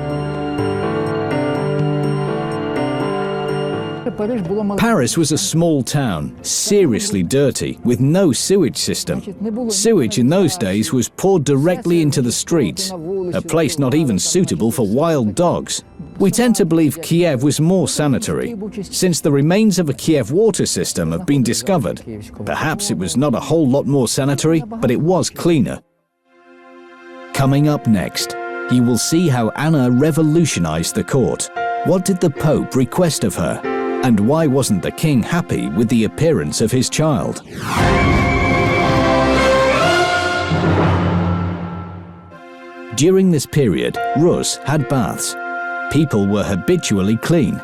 Speaker 1: Paris was a small town, seriously dirty, with no sewage system. Sewage in those days was poured directly into the streets, a place not even suitable for wild dogs. We tend to believe Kiev was more sanitary, since the remains of a Kiev water system have been discovered. Perhaps it was not a whole lot more sanitary, but it was cleaner. Coming up next, you will see how Anna revolutionized the court. What did the Pope request of her? And why wasn't the king happy with the appearance of his child? During this period, Rus had baths. People were habitually clean.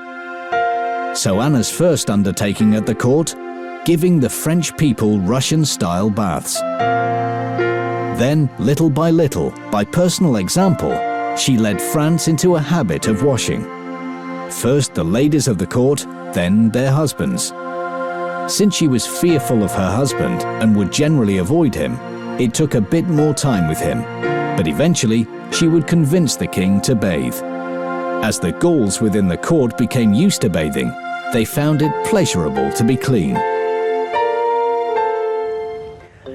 Speaker 1: So Anna's first undertaking at the court, giving the French people Russian-style baths. Then, little by little, by personal example, she led France into a habit of washing. First the ladies of the court, then their husbands. Since she was fearful of her husband and would generally avoid him, it took a bit more time with him. But eventually, she would convince the king to bathe. As the Gauls within the court became used to bathing, they found it pleasurable to be clean.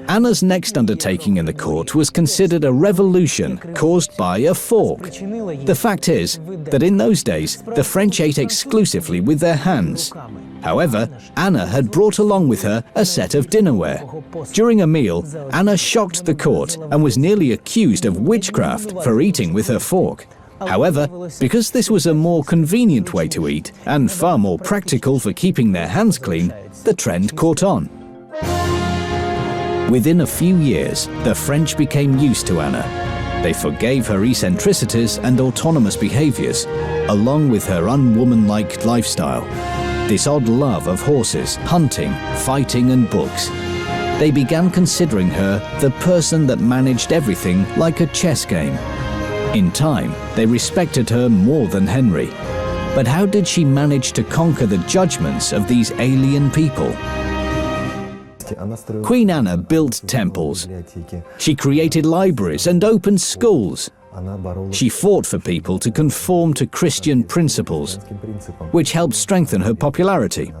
Speaker 1: Anna's next undertaking in the court was considered a revolution caused by a fork. The fact is that in those days, the French ate exclusively with their hands. However, Anna had brought along with her a set of dinnerware. During a meal, Anna shocked the court and was nearly accused of witchcraft for eating with her fork. However, because this was a more convenient way to eat and far more practical for keeping their hands clean, the trend caught on. Within a few years, the French became used to Anna. They forgave her eccentricities and autonomous behaviors, along with her unwomanlike lifestyle. This odd love of horses, hunting, fighting and books. They began considering her the person that managed everything like a chess game. In time, they respected her more than Henry. But how did she manage to conquer the judgments of these alien people? Queen Anna built temples. She created libraries and opened schools. She fought for people to conform to Christian principles, which helped strengthen her popularity.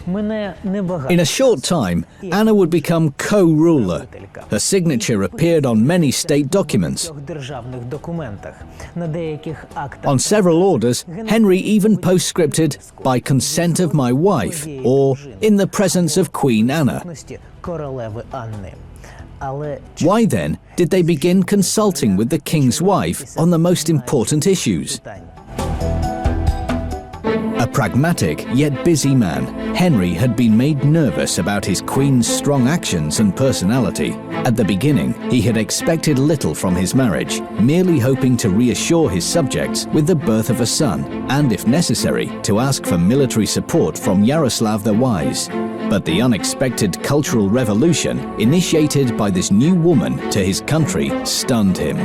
Speaker 1: In a short time, Anna would become co-ruler. Her signature appeared on many state documents. On several orders, Henry even postscripted, "by consent of my wife," or "in the presence of Queen Anna." Why then did they begin consulting with the king's wife on the most important issues? A pragmatic yet busy man, Henry had been made nervous about his queen's strong actions and personality. At the beginning, he had expected little from his marriage, merely hoping to reassure his subjects with the birth of a son, and if necessary, to ask for military support from Yaroslav the Wise. But the unexpected cultural revolution initiated by this new woman to his country stunned him.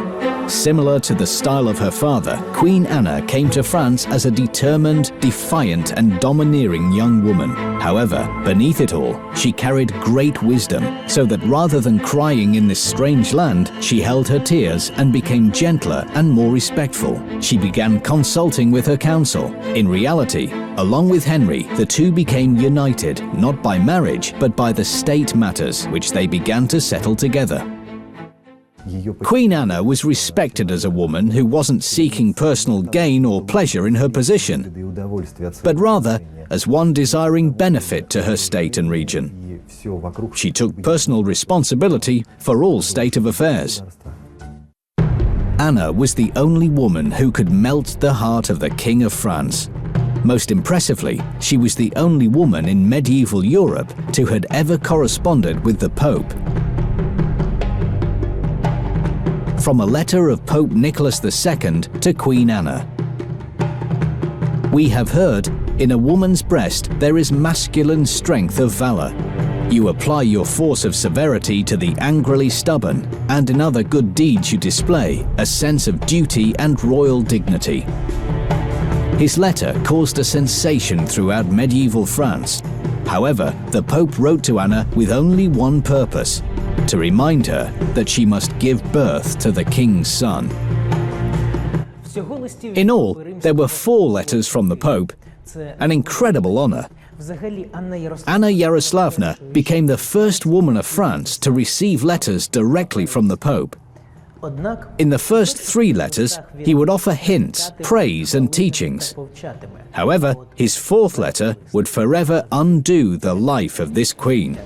Speaker 1: Similar to the style of her father, Queen Anna came to France as a determined, defiant and domineering young woman. However, beneath it all, she carried great wisdom, so that rather than crying in this strange land, she held her tears and became gentler and more respectful. She began consulting with her council. In reality, along with Henry, the two became united, not by marriage, but by the state matters, which they began to settle together. Queen Anna was respected as a woman who wasn't seeking personal gain or pleasure in her position, but rather as one desiring benefit to her state and region. She took personal responsibility for all state of affairs. Anna was the only woman who could melt the heart of the King of France. Most impressively, she was the only woman in medieval Europe who had ever corresponded with the Pope. From a letter of Pope Nicholas II to Queen Anna. We have heard, in a woman's breast there is masculine strength of valor. You apply your force of severity to the angrily stubborn, and in other good deeds you display a sense of duty and royal dignity. His letter caused a sensation throughout medieval France. However, the Pope wrote to Anna with only one purpose: to remind her that she must give birth to the king's son. In all, there were 4 letters from the Pope, an incredible honor. Anna Yaroslavna became the first woman of France to receive letters directly from the Pope. In the first 3 letters, he would offer hints, praise, and teachings. However, his 4th letter would forever undo the life of this queen.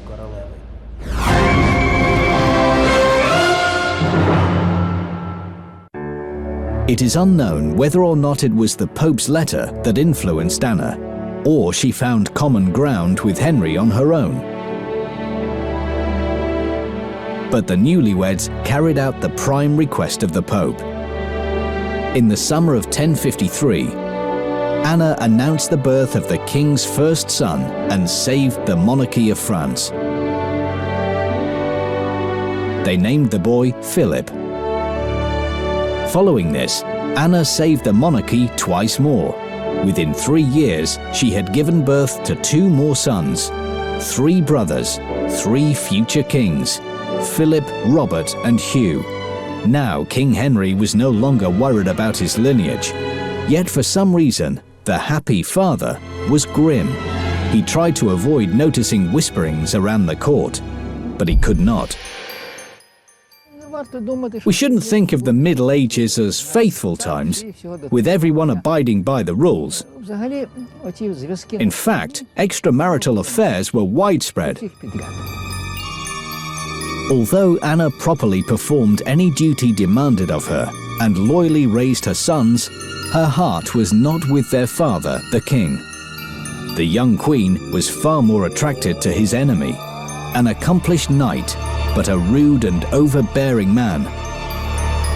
Speaker 1: It is unknown whether or not it was the Pope's letter that influenced Anna, or she found common ground with Henry on her own. But the newlyweds carried out the prime request of the Pope. In the summer of 1053, Anna announced the birth of the king's first son and saved the monarchy of France. They named the boy Philip. Following this, Anna saved the monarchy twice more. Within 3 years, she had given birth to 2 more sons, 3 brothers, 3 future kings, Philip, Robert, and Hugh. Now King Henry was no longer worried about his lineage. Yet for some reason, the happy father was grim. He tried to avoid noticing whisperings around the court, but he could not. We shouldn't think of the Middle Ages as faithful times, with everyone abiding by the rules. In fact, extramarital affairs were widespread. Although Anna properly performed any duty demanded of her and loyally raised her sons, her heart was not with their father, the king. The young queen was far more attracted to his enemy, an accomplished knight, but a rude and overbearing man.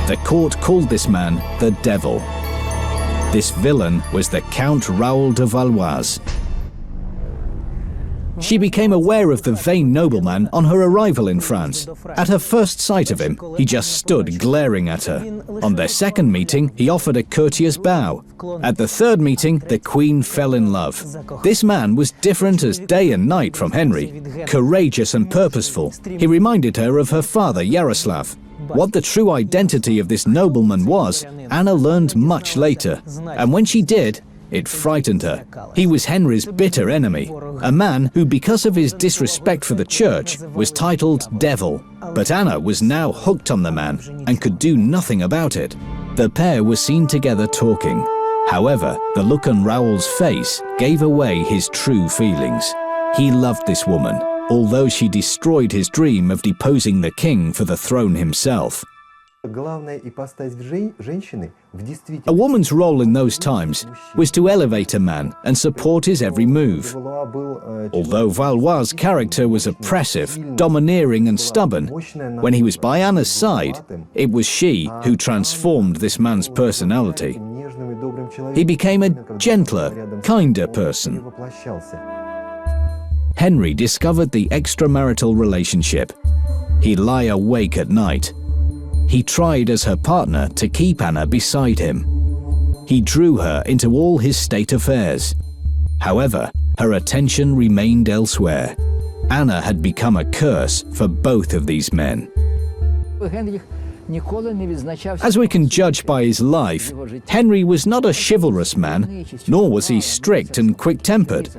Speaker 1: The court called this man the Devil. This villain was the Count Raoul de Valois. She became aware of the vain nobleman on her arrival in France. At her first sight of him, he just stood glaring at her. On their second meeting, he offered a courteous bow. At the third meeting, the queen fell in love. This man was different as day and night from Henry, courageous and purposeful. He reminded her of her father, Yaroslav. What the true identity of this nobleman was, Anna learned much later, and when she did, it frightened her. He was Henry's bitter enemy, a man who, because of his disrespect for the church, was titled Devil. But Anna was now hooked on the man and could do nothing about it. The pair were seen together talking. However, the look on Raoul's face gave away his true feelings. He loved this woman, although she destroyed his dream of deposing the king for the throne himself. A woman's role in those times was to elevate a man and support his every move. Although Valois' character was oppressive, domineering and stubborn, when he was by Anna's side, it was she who transformed this man's personality. He became a gentler, kinder person. Henry discovered the extramarital relationship. He'd lie awake at night. He tried as her partner to keep Anna beside him. He drew her into all his state affairs. However, her attention remained elsewhere. Anna had become a curse for both of these men. As we can judge by his life, Henry was not a chivalrous man, nor was he strict and quick-tempered.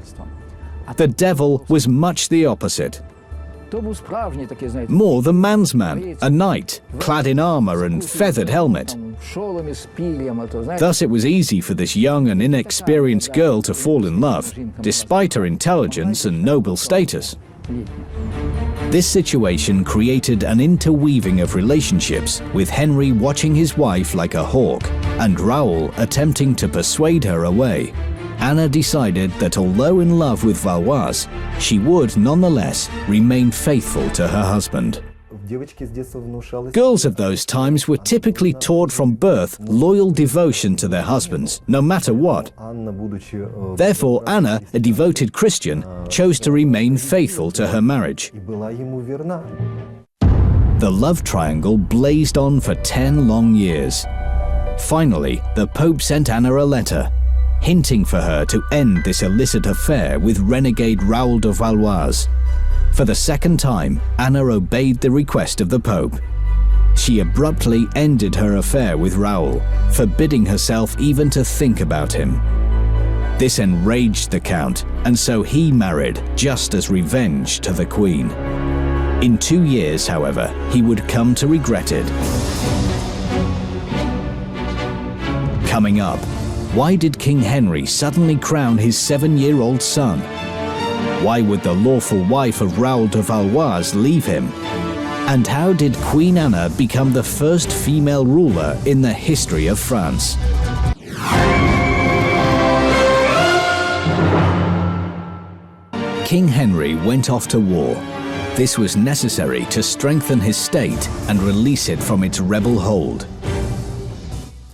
Speaker 1: The Devil was much the opposite. More the man's man, a knight, clad in armor and feathered helmet. Thus it was easy for this young and inexperienced girl to fall in love, despite her intelligence and noble status. This situation created an interweaving of relationships, with Henry watching his wife like a hawk, and Raoul attempting to persuade her away. Anna decided that although in love with Valois, she would nonetheless remain faithful to her husband. Girls of those times were typically taught from birth loyal devotion to their husbands, no matter what. Therefore, Anna, a devoted Christian, chose to remain faithful to her marriage. The love triangle blazed on for 10 long years. Finally, the Pope sent Anna a letter, hinting for her to end this illicit affair with renegade Raoul de Valois. For the second time, Anna obeyed the request of the Pope. She abruptly ended her affair with Raoul, forbidding herself even to think about him. This enraged the Count, and so he married just as revenge to the Queen. In 2 years, however, he would come to regret it. Coming up, why did King Henry suddenly crown his 7-year-old son? Why would the lawful wife of Raoul de Valois leave him? And how did Queen Anna become the first female ruler in the history of France? King Henry went off to war. This was necessary to strengthen his state and release it from its rebel hold.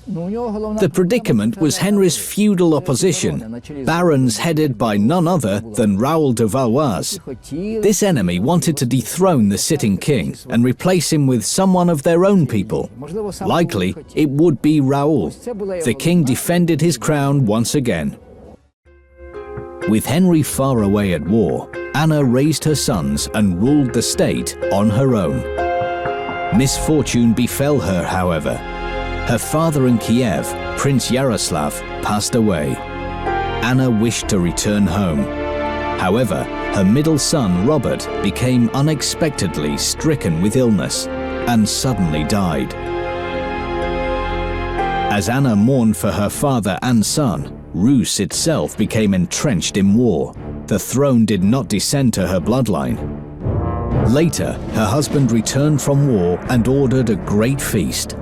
Speaker 1: The predicament was Henry's feudal opposition, barons headed by none other than Raoul de Valois. This enemy wanted to dethrone the sitting king and replace him with someone of their own people. Likely, it would be Raoul. The king defended his crown once again. With Henry far away at war, Anna raised her sons and ruled the state on her own. Misfortune befell her, however. Her father in Kiev, Prince Yaroslav, passed away. Anna wished to return home. However, her middle son, Robert, became unexpectedly stricken with illness and suddenly died. As Anna mourned for her father and son, Rus itself became entrenched in war. The throne did not descend to her bloodline. Later, her husband returned from war and ordered a great feast.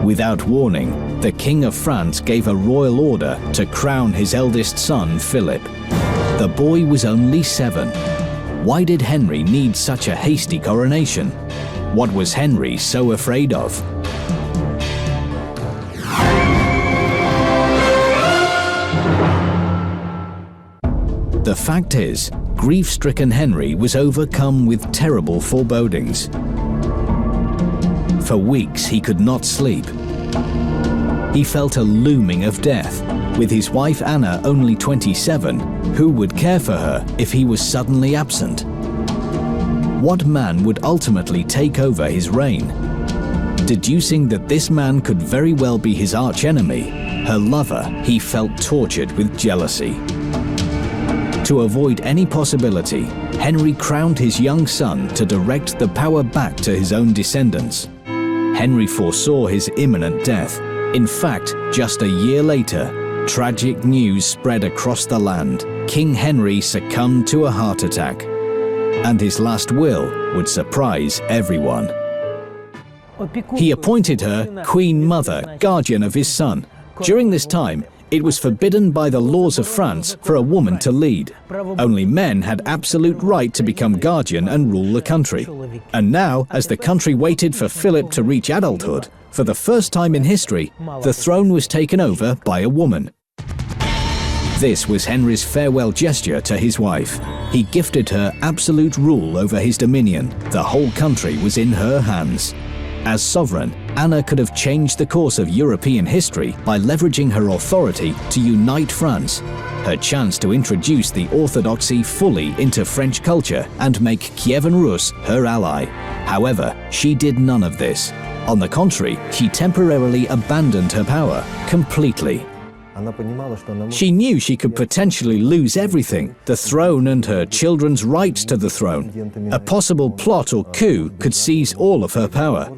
Speaker 1: Without warning, the King of France gave a royal order to crown his eldest son, Philip. The boy was only 7. Why did Henry need such a hasty coronation? What was Henry so afraid of? The fact is, grief-stricken Henry was overcome with terrible forebodings. For weeks he could not sleep. He felt a looming of death. With his wife Anna only 27, who would care for her if he was suddenly absent? What man would ultimately take over his reign? Deducing that this man could very well be his archenemy, her lover, he felt tortured with jealousy. To avoid any possibility, Henry crowned his young son to direct the power back to his own descendants. Henry foresaw his imminent death. In fact, just a year later, tragic news spread across the land. King Henry succumbed to a heart attack, and his last will would surprise everyone. He appointed her Queen Mother, guardian of his son. During this time, it was forbidden by the laws of France for a woman to lead. Only men had absolute right to become guardian and rule the country. And now, as the country waited for Philip to reach adulthood, for the first time in history, the throne was taken over by a woman. This was Henry's farewell gesture to his wife. He gifted her absolute rule over his dominion. The whole country was in her hands. As sovereign, Anna could have changed the course of European history by leveraging her authority to unite France. Her chance to introduce the orthodoxy fully into French culture and make Kyiv Rus her ally. However, she did none of this. On the contrary, she temporarily abandoned her power completely. She knew she could potentially lose everything, the throne and her children's rights to the throne. A possible plot or coup could seize all of her power.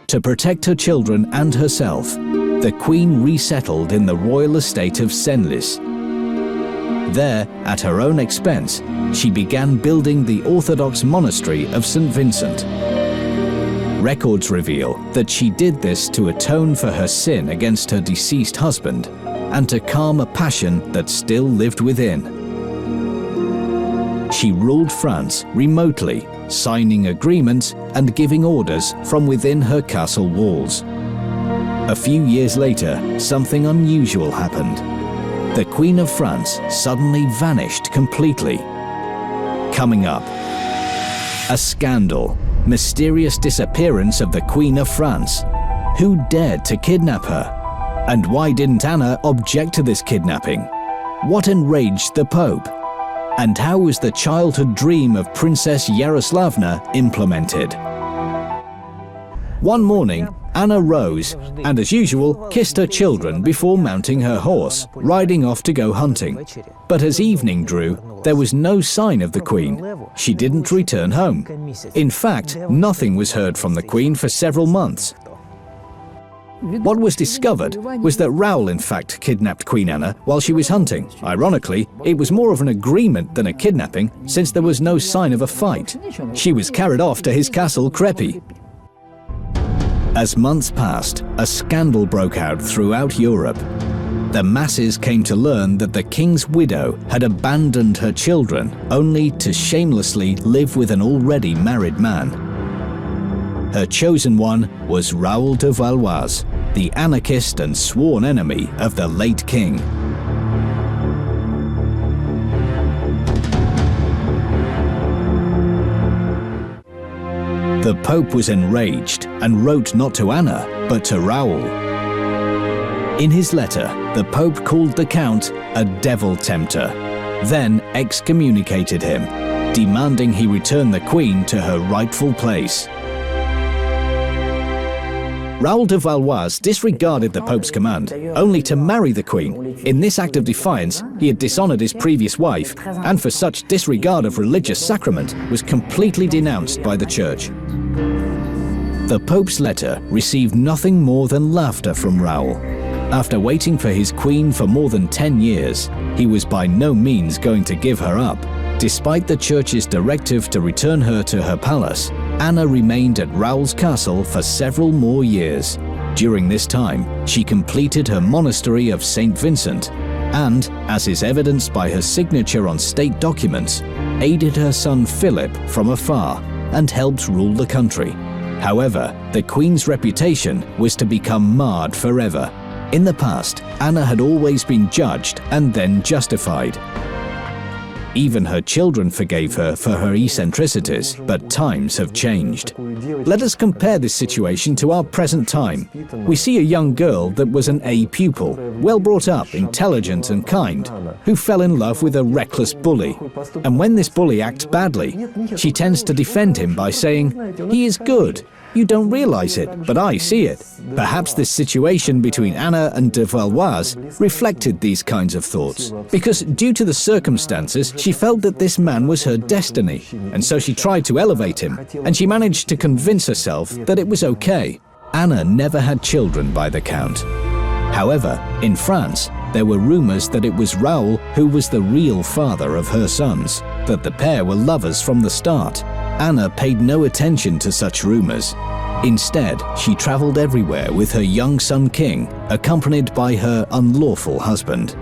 Speaker 1: To protect her children and herself, the Queen resettled in the royal estate of Senlis. There, at her own expense, she began building the Orthodox monastery of St. Vincent. Records reveal that she did this to atone for her sin against her deceased husband and to calm a passion that still lived within. She ruled France remotely, signing agreements and giving orders from within her castle walls. A few years later, something unusual happened. The Queen of France suddenly vanished completely. Coming up, a scandal. Mysterious disappearance of the Queen of France. Who dared to kidnap her? And why didn't Anna object to this kidnapping? What enraged the Pope? And how was the childhood dream of Princess Yaroslavna implemented? One morning, Anna rose and, as usual, kissed her children before mounting her horse, riding off to go hunting. But as evening drew, there was no sign of the Queen. She didn't return home. In fact, nothing was heard from the Queen for several months. What was discovered was that Raoul in fact kidnapped Queen Anna while she was hunting. Ironically, it was more of an agreement than a kidnapping, since there was no sign of a fight. She was carried off to his castle Krepy. As months passed, a scandal broke out throughout Europe. The masses came to learn that the king's widow had abandoned her children only to shamelessly live with an already married man. Her chosen one was Raoul de Valois, the anarchist and sworn enemy of the late king. The Pope was enraged and wrote not to Anna, but to Raoul. In his letter, the Pope called the Count a devil tempter, then excommunicated him, demanding he return the Queen to her rightful place. Raoul de Valois disregarded the Pope's command, only to marry the Queen. In this act of defiance, he had dishonored his previous wife, and for such disregard of religious sacrament, was completely denounced by the Church. The Pope's letter received nothing more than laughter from Raoul. After waiting for his Queen for more than 10 years, he was by no means going to give her up. Despite the Church's directive to return her to her palace, Anna remained at Raoul's castle for several more years. During this time, she completed her monastery of St. Vincent and, as is evidenced by her signature on state documents, aided her son Philip from afar and helped rule the country. However, the Queen's reputation was to become marred forever. In the past, Anna had always been judged and then justified. Even her children forgave her for her eccentricities, but times have changed. Let us compare this situation to our present time. We see a young girl that was an A pupil, well brought up, intelligent and kind, who fell in love with a reckless bully. And when this bully acts badly, she tends to defend him by saying, "He is good. You don't realize it, but I see it." Perhaps this situation between Anna and de Valois reflected these kinds of thoughts, because due to the circumstances, she felt that this man was her destiny, and so she tried to elevate him, and she managed to convince herself that it was okay. Anna never had children by the Count. However, in France, there were rumors that it was Raoul who was the real father of her sons, that the pair were lovers from the start. Anna paid no attention to such rumors. Instead, she traveled everywhere with her young son King, accompanied by her unlawful husband.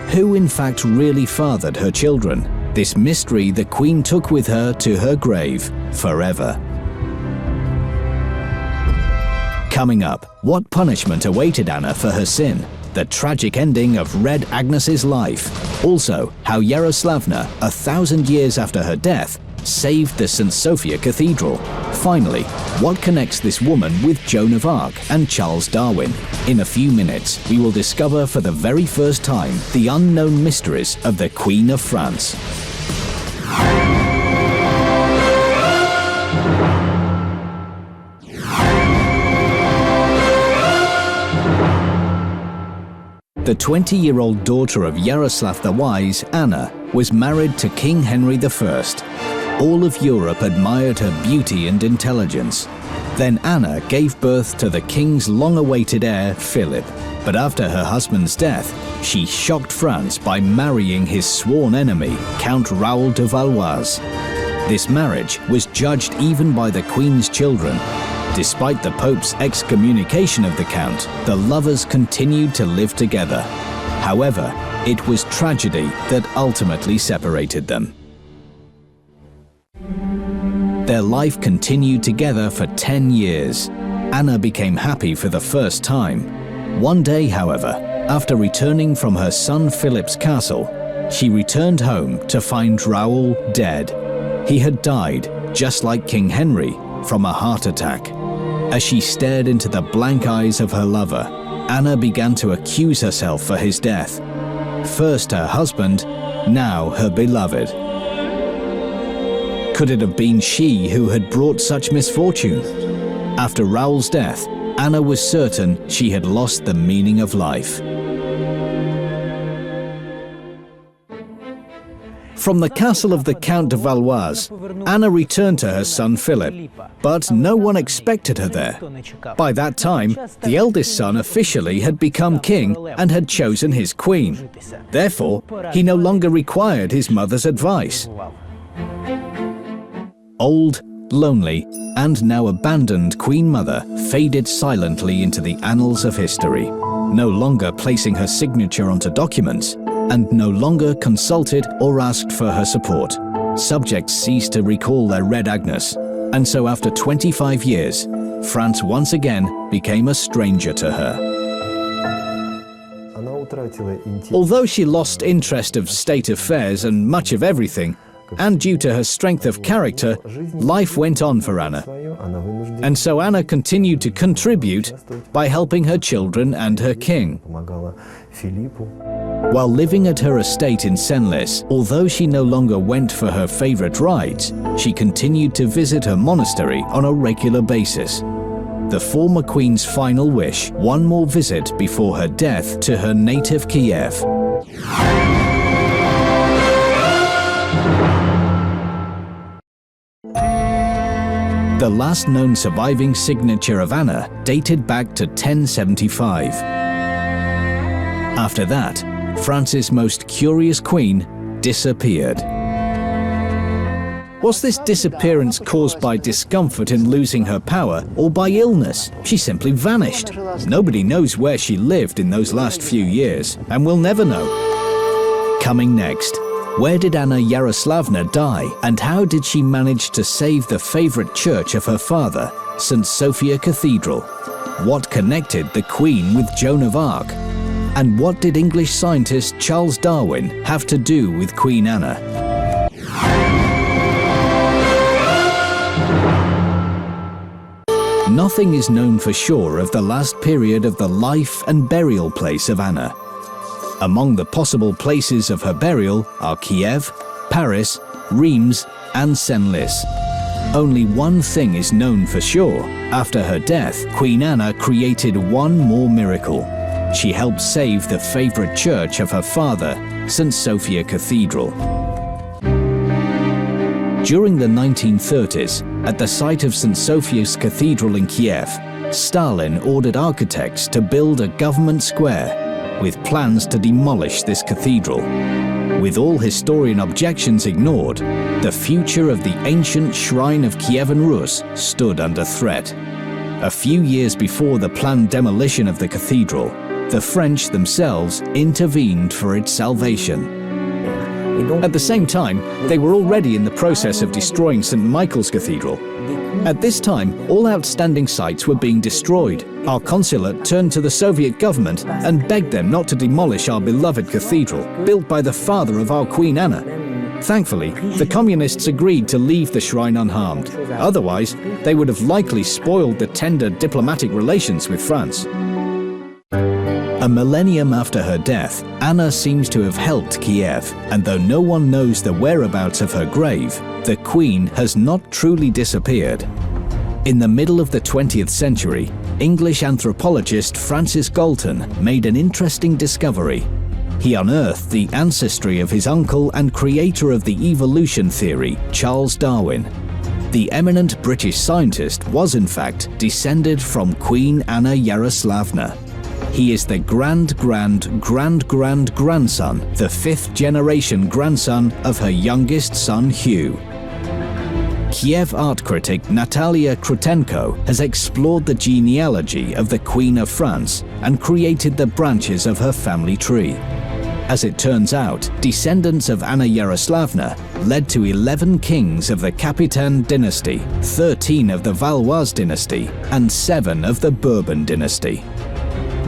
Speaker 1: Who in fact really fathered her children? This mystery the Queen took with her to her grave forever. Coming up, what punishment awaited Anna for her sin? The tragic ending of Red Agnes's life. Also, how Yaroslavna, 1,000 years after her death, saved the St. Sophia Cathedral. Finally, what connects this woman with Joan of Arc and Charles Darwin? In a few minutes, we will discover for the very first time the unknown mysteries of the Queen of France. The 20-year-old daughter of Yaroslav the Wise, Anna, was married to King Henry I. All of Europe admired her beauty and intelligence. Then Anna gave birth to the king's long-awaited heir, Philip. But after her husband's death, she shocked France by marrying his sworn enemy, Count Raoul de Valois. This marriage was judged even by the Queen's children. Despite the Pope's excommunication of the Count, the lovers continued to live together. However, it was tragedy that ultimately separated them. Their life continued together for 10 years. Anna became happy for the first time. One day, however, after returning from her son Philip's castle, she returned home to find Raoul dead. He had died, just like King Henry, from a heart attack. As she stared into the blank eyes of her lover, Anna began to accuse herself for his death. First her husband, now her beloved. Could it have been she who had brought such misfortune? After Raoul's death, Anna was certain she had lost the meaning of life. From the castle of the Count de Valois, Anna returned to her son Philip, but no one expected her there. By that time, the eldest son officially had become king and had chosen his queen. Therefore, he no longer required his mother's advice. Old, lonely, and now abandoned Queen Mother faded silently into the annals of history, no longer placing her signature onto documents, and no longer consulted or asked for her support. Subjects ceased to recall their Red Agnes, and so after 25 years, France once again became a stranger to her. Although she lost interest of state affairs and much of everything, and due to her strength of character, life went on for Anna. And so Anna continued to contribute by helping her children and her king. While living at her estate in Senlis, although she no longer went for her favorite rides, she continued to visit her monastery on a regular basis. The former queen's final wish, one more visit before her death to her native Kiev. The last known surviving signature of Anna dated back to 1075. After that, France's most curious queen disappeared. Was this disappearance caused by discomfort in losing her power or by illness? She simply vanished. Nobody knows where she lived in those last few years, and we'll never know. Coming next, where did Anna Yaroslavna die, and how did she manage to save the favorite church of her father, St. Sophia Cathedral? What connected the Queen with Joan of Arc? And what did English scientist Charles Darwin have to do with Queen Anna? Nothing is known for sure of the last period of the life and burial place of Anna. Among the possible places of her burial are Kiev, Paris, Reims, and Senlis. Only one thing is known for sure. After her death, Queen Anna created one more miracle. She helped save the favorite church of her father, St. Sophia Cathedral. During the 1930s, at the site of St. Sophia's Cathedral in Kiev, Stalin ordered architects to build a government square with plans to demolish this cathedral. With all historian objections ignored, the future of the ancient shrine of Kyiv Rus stood under threat. A few years before the planned demolition of the cathedral, the French themselves intervened for its salvation. At the same time, they were already in the process of destroying St. Michael's Cathedral. At this time, all outstanding sites were being destroyed. Our consulate turned to the Soviet government and begged them not to demolish our beloved cathedral, built by the father of our Queen Anna. Thankfully, the communists agreed to leave the shrine unharmed. Otherwise, they would have likely spoiled the tender diplomatic relations with France. A millennium after her death, Anna seems to have helped Kiev, and though no one knows the whereabouts of her grave, the Queen has not truly disappeared. In the middle of the 20th century, English anthropologist Francis Galton made an interesting discovery. He unearthed the ancestry of his uncle and creator of the evolution theory, Charles Darwin. The eminent British scientist was in fact descended from Queen Anna Yaroslavna. He is the grand-grand-grand-grand-grandson, the fifth-generation grandson of her youngest son Hugh. Kiev art critic Natalia Krutenko has explored the genealogy of the Queen of France and created the branches of her family tree. As it turns out, descendants of Anna Yaroslavna led to 11 kings of the Capitan dynasty, 13 of the Valois dynasty, and 7 of the Bourbon dynasty.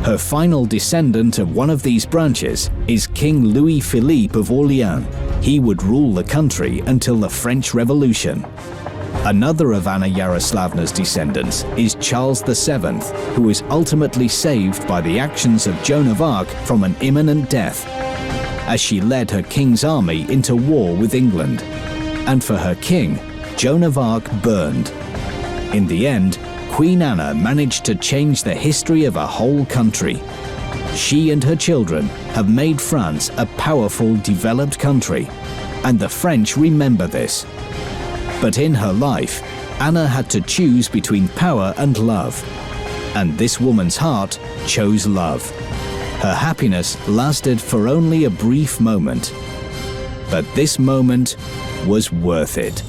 Speaker 1: Her final descendant of one of these branches is King Louis-Philippe of Orléans. He would rule the country until the French Revolution. Another of Anna Yaroslavna's descendants is Charles VII, who was ultimately saved by the actions of Joan of Arc from an imminent death, as she led her king's army into war with England. And for her king, Joan of Arc burned. In the end, Queen Anna managed to change the history of a whole country. She and her children have made France a powerful, developed country. and the French remember this. But in her life, Anna had to choose between power and love. And this woman's heart chose love. Her happiness lasted for only a brief moment. But this moment was worth it.